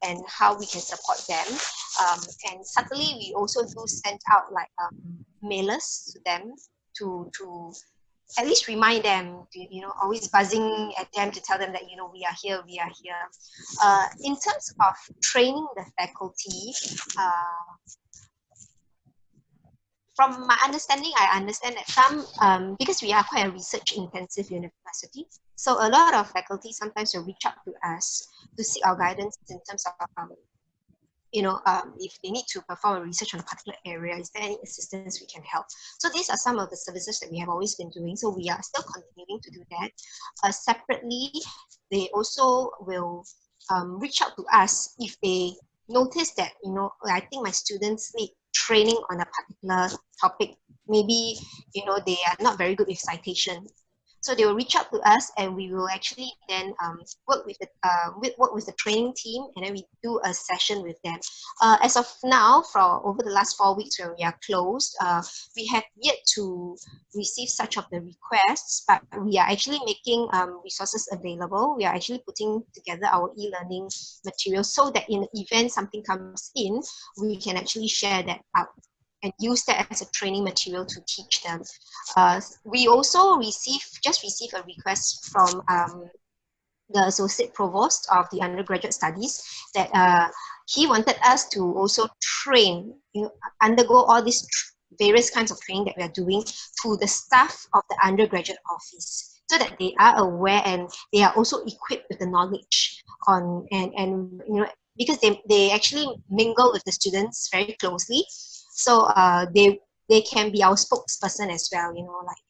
and how we can support them. And certainly, we also do send out like mailers to them to at least remind them, you know, always buzzing at them to tell them that, you know, we are here. In terms of training the faculty, from my understanding, I understand that some, because we are quite a research-intensive university, so a lot of faculty sometimes will reach out to us to seek our guidance in terms of you know, if they need to perform a research on a particular area, is there any assistance we can help? So these are some of the services that we have always been doing. So we are still continuing to do that. Separately, they also will reach out to us if they notice that, you know, I think my students need training on a particular topic. Maybe, you know, they are not very good with citation. So they will reach out to us, and we will actually then work with the training team, and then we do a session with them. As of now, for over the last 4 weeks when we are closed, we have yet to receive such of the requests, but we are actually making resources available. We are actually putting together our e-learning materials so that in the event something comes in, we can actually share that out and use that as a training material to teach them. We also just received a request from the Associate Provost of the Undergraduate Studies that he wanted us to also train, undergo all these various kinds of training that we are doing to the staff of the undergraduate office, so that they are aware and they are also equipped with the knowledge on and because they actually mingle with the students very closely, so they can be our spokesperson as well,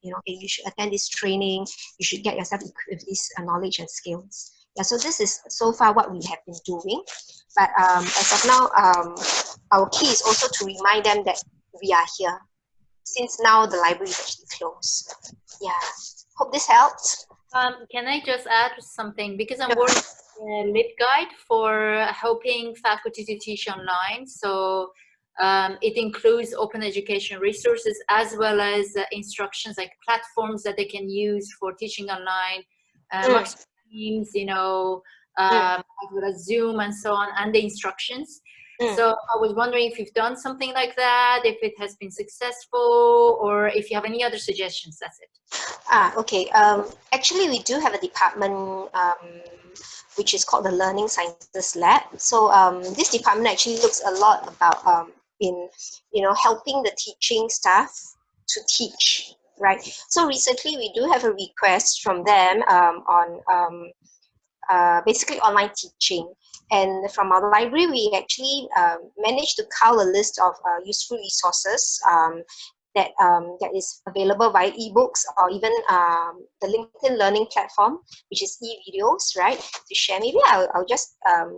hey, you should attend this training, you should get yourself equipped with this knowledge and skills. Yeah, so this is so far what we have been doing. But as of now, our key is also to remind them that we are here, since now the library is actually closed. Yeah, hope this helps. Can I just add something? Because I'm working on a LibGuide for helping faculty to teach online. So it includes open education resources as well as instructions like platforms that they can use for teaching online, Teams, as well as Zoom and so on, and the instructions. So I was wondering if you've done something like that, if it has been successful, or if you have any other suggestions. That's it. Okay. Actually, we do have a department which is called the Learning Sciences Lab. So this department actually looks a lot about helping the teaching staff to teach, right? So recently, we do have a request from them on basically online teaching. And from our library, we actually managed to cull a list of useful resources that is available via ebooks or even the LinkedIn Learning platform, which is e-videos, right? To share, maybe I'll just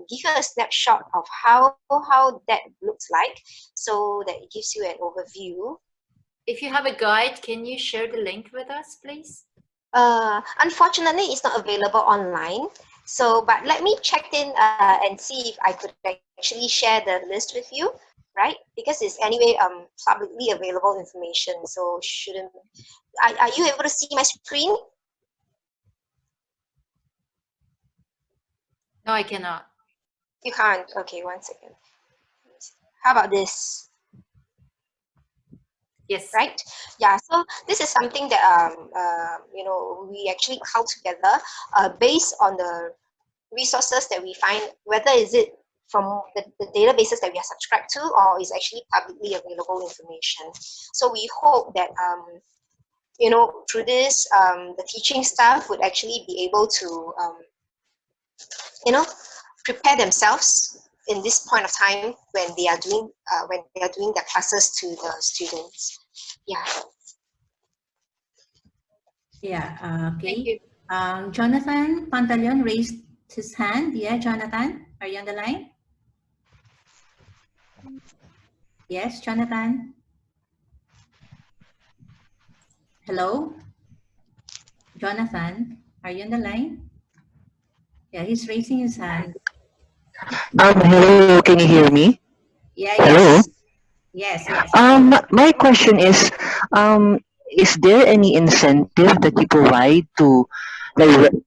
give you a snapshot of how that looks like, so that it gives you an overview. If you have a guide, can you share the link with us, please? Unfortunately, it's not available online. So, but let me check in and see if I could actually share the list with you, right? Because it's anyway publicly available information. So shouldn't. Are you able to see my screen? No, I cannot. You can't. Okay, one second. How about this? Yes. Right. Yeah. So this is something that we actually cull together based on the resources that we find, whether is it from the databases that we are subscribed to, or is actually publicly available information. So we hope that through this the teaching staff would actually be able to prepare themselves in this point of time when they are doing their classes to the students. Yeah. Yeah. Okay. Thank you. Jonathan Pantaleon raised his hand. Yeah, Jonathan, are you on the line? Yes, Jonathan. Hello? Jonathan, are you on the line? Yeah, he's raising his hand. Hello, can you hear me? Yeah, Hello? yes. Yes. My question is there any incentive that you provide to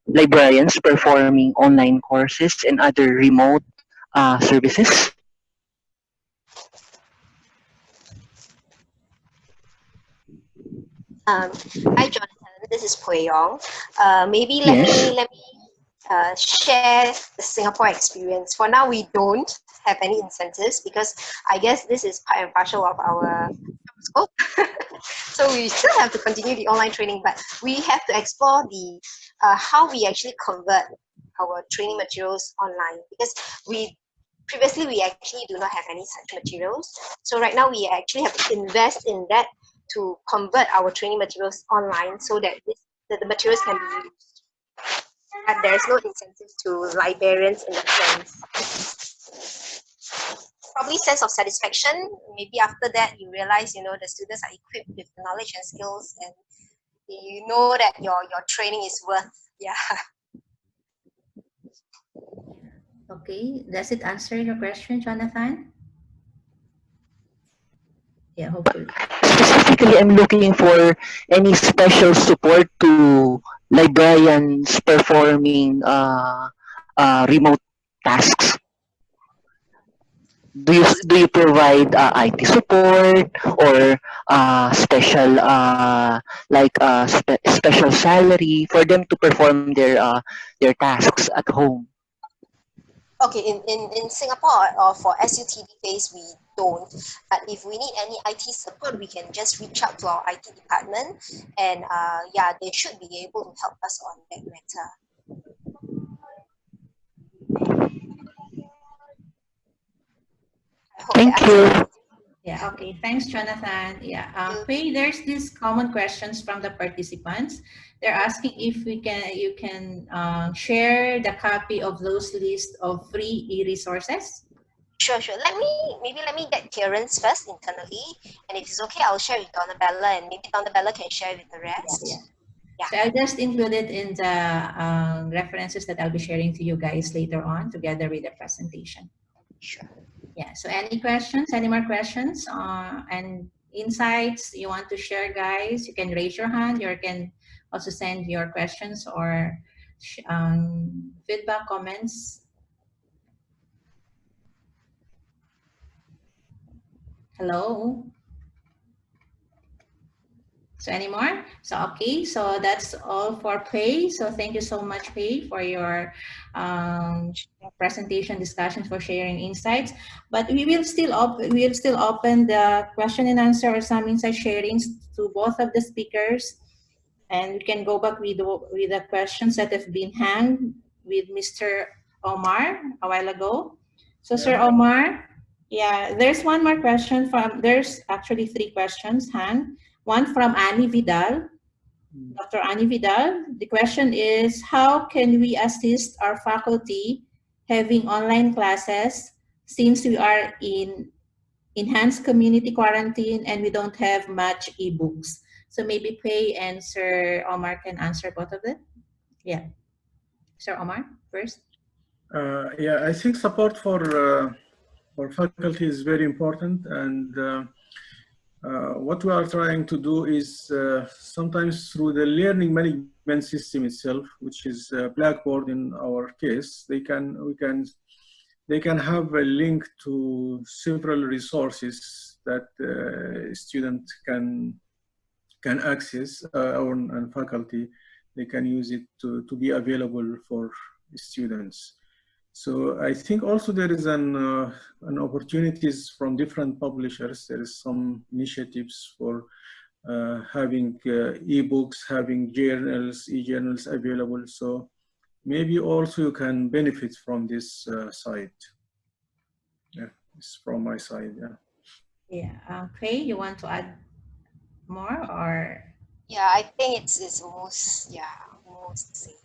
librarians performing online courses and other remote services? Hi, Jonathan. This is Pui Yong. Maybe let Yes. me share the Singapore experience. For now, we don't have any incentives because I guess this is part and parcel of our scope. So we still have to continue the online training, but we have to explore the how we actually convert our training materials online, because previously we actually do not have any such materials. So right now we actually have to invest in that to convert our training materials online, so that the materials can be used. And there's no incentive to librarians in that sense. Probably sense of satisfaction. Maybe after that you realize, the students are equipped with the knowledge and skills, and you know that your training is worth. Yeah. Okay, does it answer your question, Jonathan? Yeah, hopefully. Specifically, I'm looking for any special support to librarians performing remote tasks. Do you provide IT support or special special salary for them to perform their tasks at home? Okay, in Singapore or for SUTD base, we don't. But if we need any IT support, we can just reach out to our IT department, and yeah, they should be able to help us on that matter. I hope Thank that you. answers. Yeah, okay. Thanks, Jonathan. Yeah, Pei, there's these common questions from the participants. They're asking if you can share the copy of those lists of free e-resources. Sure. Maybe let me get clearance first internally, and if it's okay, I'll share with Donna Bella, and maybe Donna Bella can share with the rest. Yeah. So I'll just include it in the references that I'll be sharing to you guys later on, together with the presentation. Sure. Yeah, so any questions, any more questions and insights you want to share, guys? You can raise your hand. You can also send your questions or feedback, comments. Hello? So any more? So, okay, so that's all for Pei. So thank you so much, Pei, for your presentation, discussion, for sharing insights. But we will still open the question and answer or some insight sharings to both of the speakers. And we can go back with the questions that have been hanged with Mr. Omar a while ago. So Sir Omar, yeah, there's one more question there's actually 3 questions hanged. One from Annie Vidal, Dr. Annie Vidal. The question is, how can we assist our faculty having online classes since we are in enhanced community quarantine and we don't have much e-books? So maybe Pei and Sir Omar can answer both of them. Yeah. Sir Omar, first. Yeah, I think support for faculty is very important, and what we are trying to do is sometimes through the learning management system itself, which is Blackboard in our case, they can have a link to several resources that student can access, and faculty, they can use it to be available for students. So I think also there is an opportunities from different publishers. There is some initiatives for having e-books, having journals, e-journals available. So maybe also you can benefit from this side. Yeah, it's from my side. Yeah. Yeah. Pei, you want to add more or? Yeah, I think it's almost the same.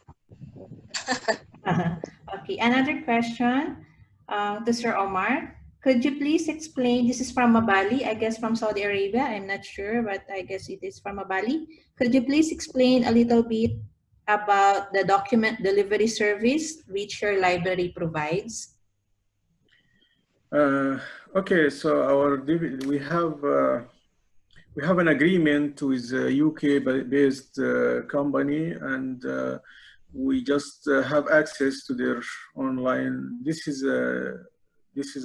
Okay, another question to Sir Omar. Could you please explain, this is from Mabali, I guess from Saudi Arabia, I'm not sure, but I guess it is from Mabali. Could you please explain a little bit about the document delivery service which your library provides? Okay, so we have an agreement with a UK-based company, and we just have access to their online. This is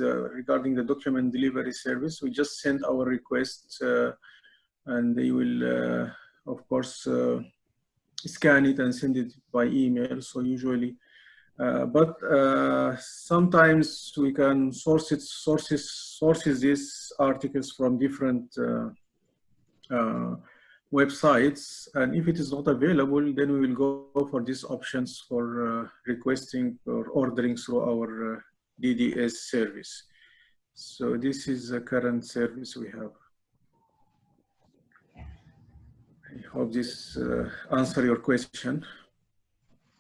regarding the document delivery service. We just send our request, and they will, of course, scan it and send it by email. So usually, but sometimes we can source these articles from different websites, and if it is not available, then we will go for these options for requesting or ordering through our DDS service. So this is the current service we have. I hope this answers your question.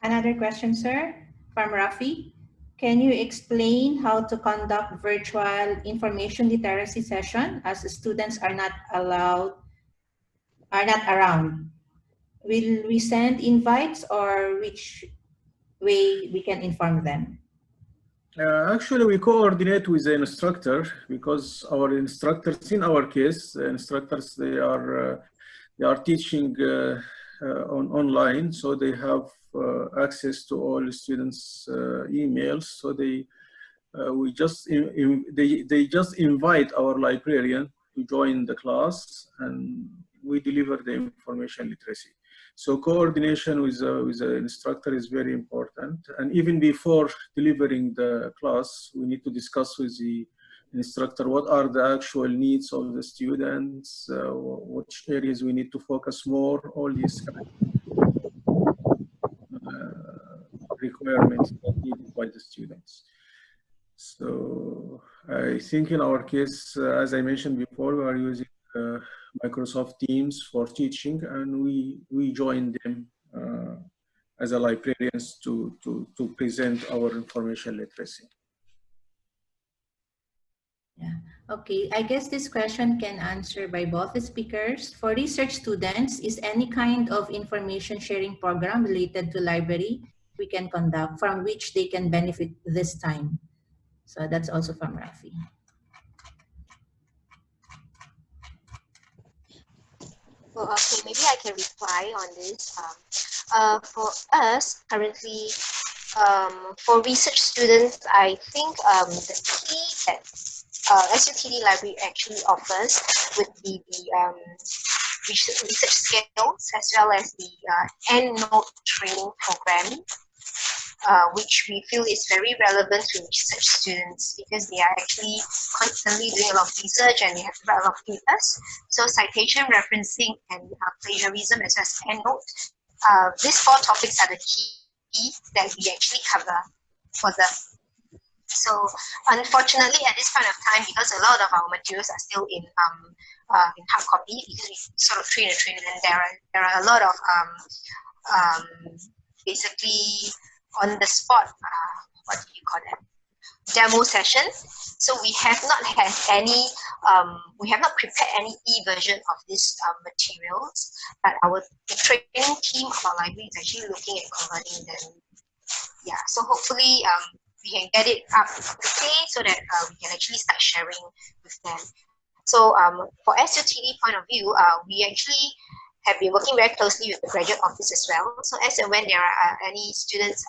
Another question, sir, from Rafi. Can you explain how to conduct virtual information literacy session as students are not around? Will we send invites, or which way we can inform them? Actually, we coordinate with the instructor, because our instructors, in our case, the instructors, they are teaching online, so they have access to all students' emails. So they just invite our librarian to join the class, and we deliver the information literacy. So coordination with the instructor is very important. And even before delivering the class, we need to discuss with the instructor what are the actual needs of the students, which areas we need to focus more, all these kind of requirements that needed by the students. So I think in our case, as I mentioned before, we are using Microsoft Teams for teaching, and we join them as a librarians to present our information literacy. Yeah. Okay, I guess this question can answer by both the speakers. For research students, is any kind of information sharing program related to library we can conduct from which they can benefit this time? So that's also from Rafi. Well, okay, maybe I can reply on this. For us, currently, for research students, I think the key that SUTD Library actually offers would be the research skills as well as the EndNote training program, which we feel is very relevant to research students because they are actually constantly doing a lot of research and they have to write a lot of papers. So citation, referencing, and plagiarism as well as EndNote. These four topics are the key that we actually cover for them. So unfortunately, at this point of time, because a lot of our materials are still in hard copy, because we sort of train, and there are a lot of basically on the spot, what do you call that? Demo sessions. So we have not had any, we have not prepared any e-version of these materials, but the training team of our library is actually looking at converting them. Yeah, so hopefully we can get it up quickly so that we can actually start sharing with them. So for SUTD point of view, we actually have been working very closely with the graduate office as well. So as and when there are any students,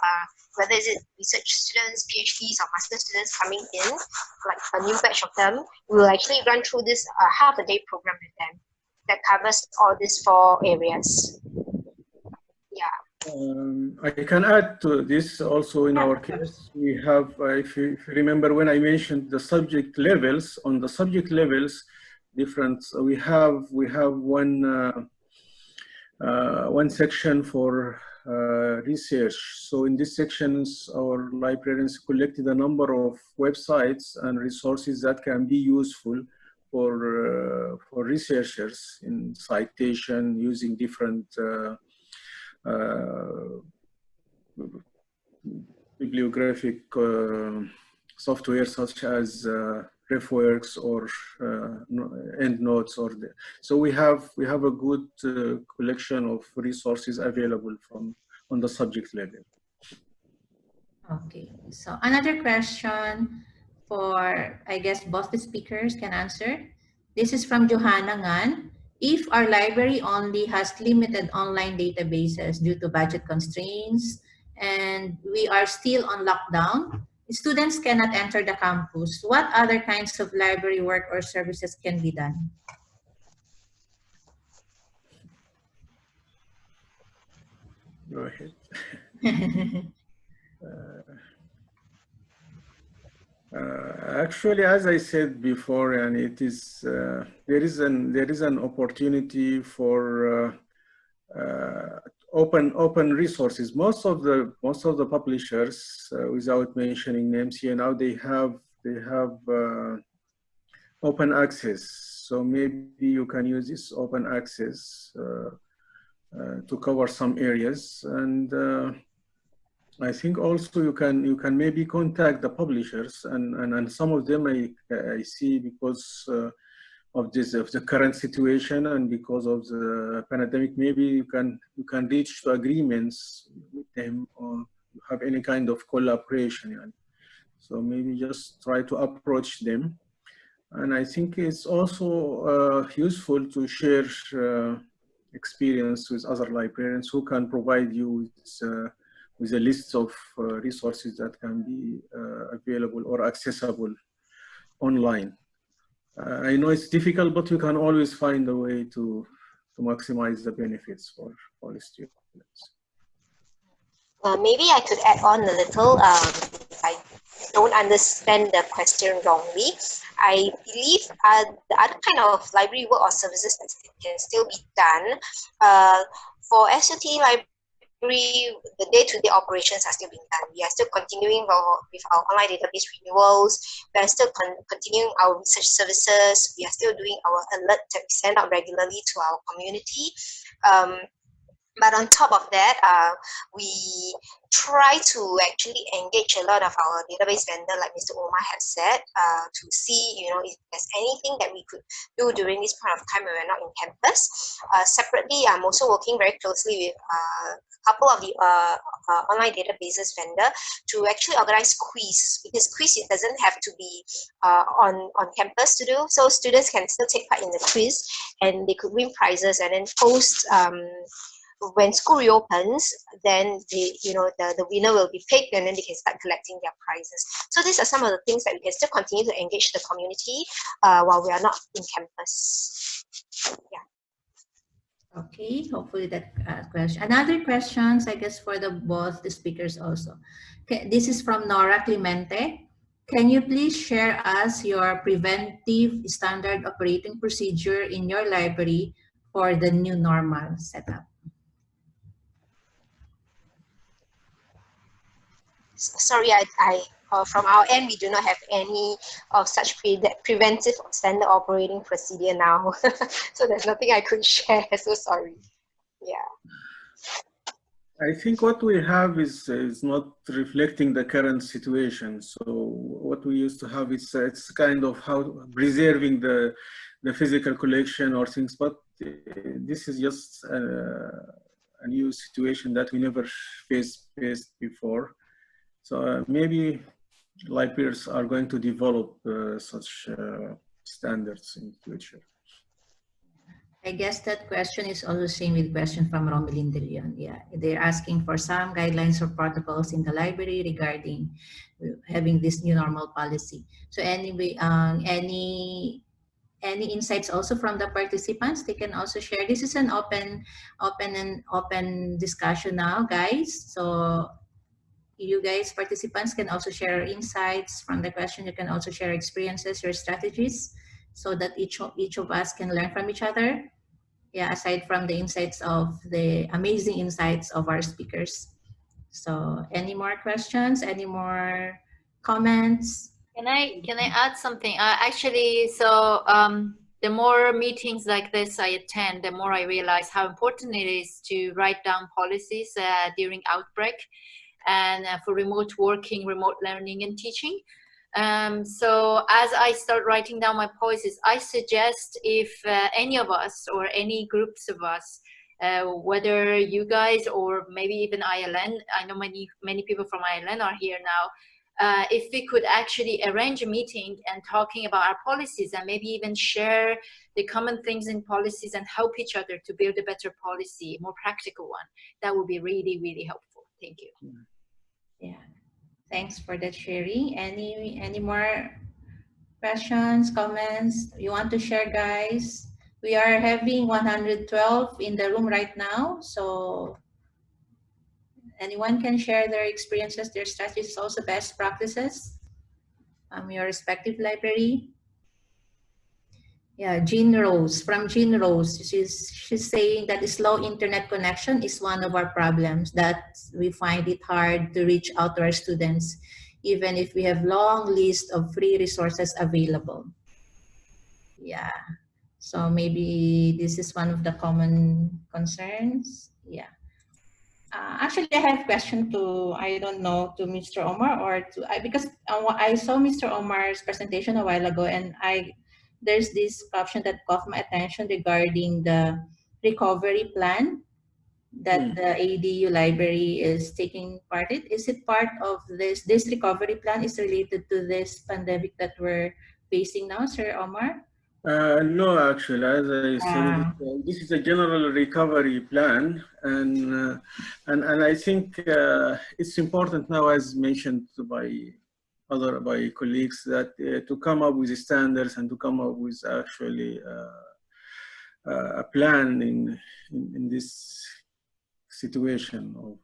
whether is it research students, PhDs or master students coming in, like a new batch of them, we will actually run through this half-a-day program with them that covers all these four areas. Yeah. I can add to this also in our case. We have, if you remember when I mentioned the subject levels, on the subject levels, different, we have one section for research. So in these sections, our librarians collected a number of websites and resources that can be useful for researchers in citation using different bibliographic software such as RefWorks or EndNotes, so we have a good collection of resources available on the subject level. Okay, so another question for, I guess both the speakers can answer. This is from Johanna Ngan. If our library only has limited online databases due to budget constraints and we are still on lockdown, students cannot enter the campus, what other kinds of library work or services can be done? Go ahead. Actually, as I said before, and it is there is an opportunity for open resources. Most of the publishers, without mentioning names here now, they have open access. So maybe you can use this open access to cover some areas, and I think also you can maybe contact the publishers, and some of them I see because of the current situation and because of the pandemic, maybe you can reach to agreements with them or have any kind of collaboration. So maybe just try to approach them, and I think it's also useful to share experience with other librarians who can provide you with a list of resources that can be available or accessible online. I know it's difficult, but you can always find a way to maximize the benefits for the students. Maybe I could add on a little, if I don't understand the question wrongly. I believe the other kind of library work or services that can still be done. For SUTD library, the day-to-day operations are still being done. We are still continuing with our online database renewals. We are still continuing our research services. We are still doing our alert that we send out regularly to our community. But on top of that, we try to actually engage a lot of our database vendor, like Mr. Omar has said, to see, if there's anything that we could do during this point of time when we're not in campus. Separately, I'm also working very closely with a couple of the online databases vendor to actually organize quiz, because quiz, it doesn't have to be on campus to do, so students can still take part in the quiz and they could win prizes and then post. When school reopens, then the winner will be picked, and then they can start collecting their prizes. So these are some of the things that we can still continue to engage the community while we are not in campus. Yeah. Okay, hopefully that question. Another questions, I guess, for both the speakers also. Okay, this is from Nora Clemente. Can you please share us your preventive standard operating procedure in your library for the new normal setup? Sorry, from our end, we do not have any of such preventive standard operating procedure now. So there's nothing I could share. So sorry. Yeah. I think what we have is not reflecting the current situation. So what we used to have is it's kind of how preserving the physical collection or things, but this is just a new situation that we never faced before. So maybe libraries are going to develop such standards in the future. I guess that question is also the same with question from Romelin De Leon. Yeah, they're asking for some guidelines or protocols in the library regarding having this new normal policy. So anyway, any insights also from the participants, they can also share. This is an open discussion now, guys. So you guys, participants, can also share insights from the question. You can also share experiences, your strategies, so that each of us can learn from each other. Yeah, aside from the insights of the amazing insights of our speakers. So any more questions? Any more comments? Can I add something? Actually, so the more meetings like this I attend, the more I realize how important it is to write down policies during outbreak and for remote working, remote learning and teaching. So as I start writing down my policies, I suggest if any of us or any groups of us, whether you guys or maybe even ILN, I know many people from ILN are here now, if we could actually arrange a meeting and talking about our policies and maybe even share the common things in policies and help each other to build a better policy, more practical one, that would be really, really helpful. Thank you. Yeah, thanks for that sharing. Any more questions, comments you want to share, guys? We are having 112 in the room right now, so anyone can share their experiences, their strategies, also best practices from your respective library. Yeah, Jean Rose, from Jean Rose, she's saying that slow internet connection is one of our problems, that we find it hard to reach out to our students, even if we have long list of free resources available. Yeah, so maybe this is one of the common concerns. Yeah. Actually, I have a question to, I don't know, to Mr. Omar or to, because I saw Mr. Omar's presentation a while ago, and there's this caption that caught my attention regarding the recovery plan that the ADU library is taking part in. Is it part of this recovery plan is related to this pandemic that we're facing now, Sir Omar? No, actually, as I said, this is a general recovery plan, and I think it's important now, as mentioned by colleagues, that to come up with standards and to come up with actually a plan in this situation of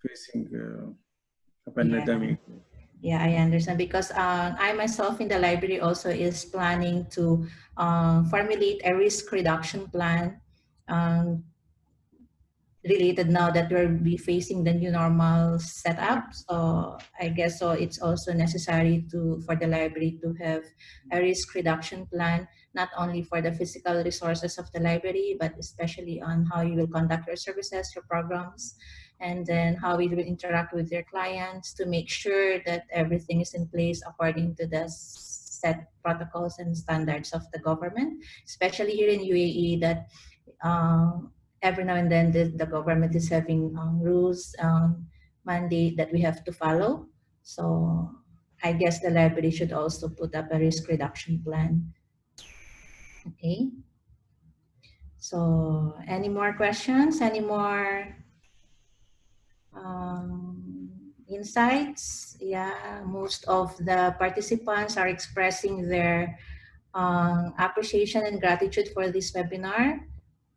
facing a pandemic. Yeah, I understand, because I myself in the library also is planning to formulate a risk reduction plan related now that we'll be facing the new normal setup. So I guess so it's also necessary for the library to have a risk reduction plan, not only for the physical resources of the library, but especially on how you will conduct your services, your programs, and then how we will interact with your clients to make sure that everything is in place according to the set protocols and standards of the government, especially here in UAE that every now and then the government is having rules, mandate that we have to follow. So I guess the library should also put up a risk reduction plan. Okay. So any more questions? Any more insights? Yeah, most of the participants are expressing their appreciation and gratitude for this webinar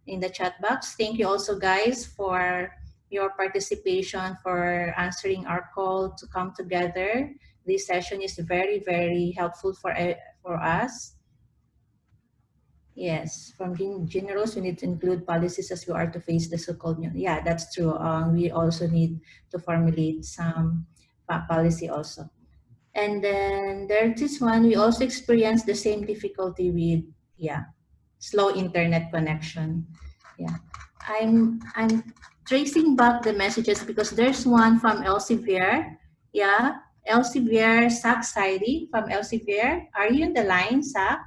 in the chat box. Thank you also, guys, for your participation, for answering our call to come together. This session is very, very helpful for us. Yes, from generals, we need to include policies as we are to face the so-called new. Yeah, that's true. We also need to formulate some policy also. And then there's this one, we also experience the same difficulty with, slow internet connection. Yeah, I'm tracing back the messages because there's one from Elsevier. Yeah, Elsevier, Sak Saidi from Elsevier. Are you in the line, Sak?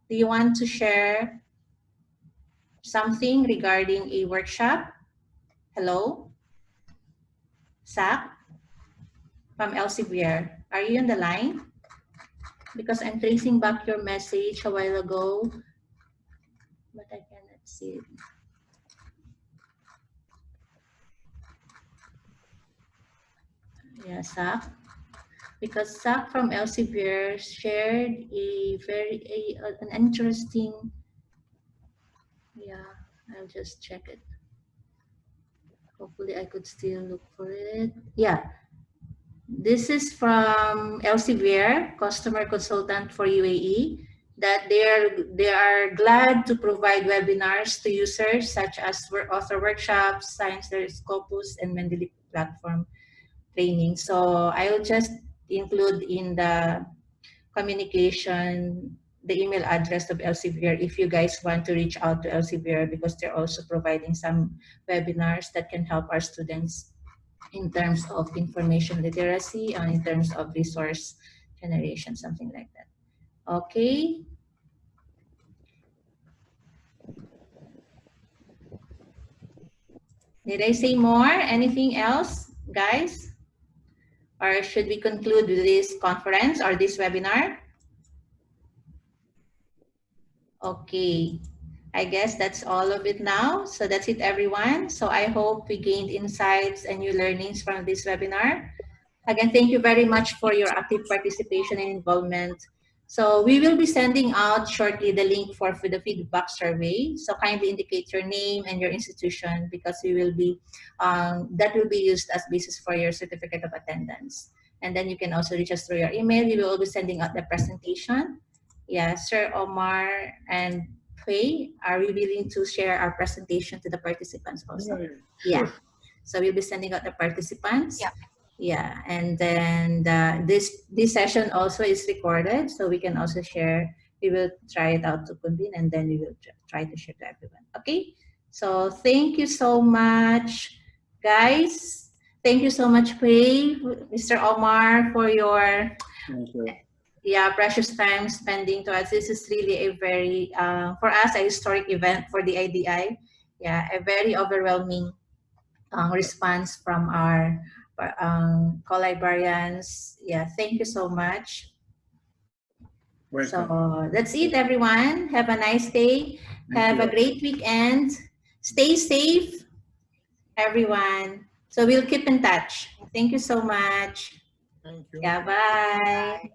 Do you want to share something regarding a workshop? Hello? Sak from Elsevier. Are you in the line? Because I'm tracing back your message a while ago, but I cannot see it. Yeah, Sak. Because Sak from Elsevier shared an interesting, I'll just check it. Hopefully I could still look for it. Yeah, this is from Elsevier, customer consultant for UAE, that they are glad to provide webinars to users such as author workshops, Science Their Scopus, and Mendeley platform training. So I will just include in the communication the email address of Elsevier if you guys want to reach out to Elsevier, because they're also providing some webinars that can help our students in terms of information literacy and in terms of resource generation, something like that. Okay. Did I say more? Anything else, guys? Or should we conclude with this conference or this webinar? Okay, I guess that's all of it now. So that's it, everyone. So I hope we gained insights and new learnings from this webinar. Again, thank you very much for your active participation and involvement. So we will be sending out shortly the link for the feedback survey. So kindly indicate your name and your institution, because we will be, that will be used as basis for your certificate of attendance. And then you can also reach us through your email. We will be sending out the presentation. Yeah, Sir Omar and Pei, are we willing to share our presentation to the participants also? Yeah. So we'll be sending out the participants. Yeah. Yeah, and then this session also is recorded, so we can also share. We will try it out to convene, and then we will try to share to everyone. Okay, so thank you so much, guys. Thank you so much, Pei, Mr. Omar, for your precious time spending to us. This is really a very for us a historic event for the IDI. Yeah, a very overwhelming response from our co-librarians. Yeah, thank you so much. Welcome. So that's it, everyone. Have a nice day. Have a great weekend. Stay safe, everyone. So we'll keep in touch. Thank you so much. Thank you. Yeah, bye.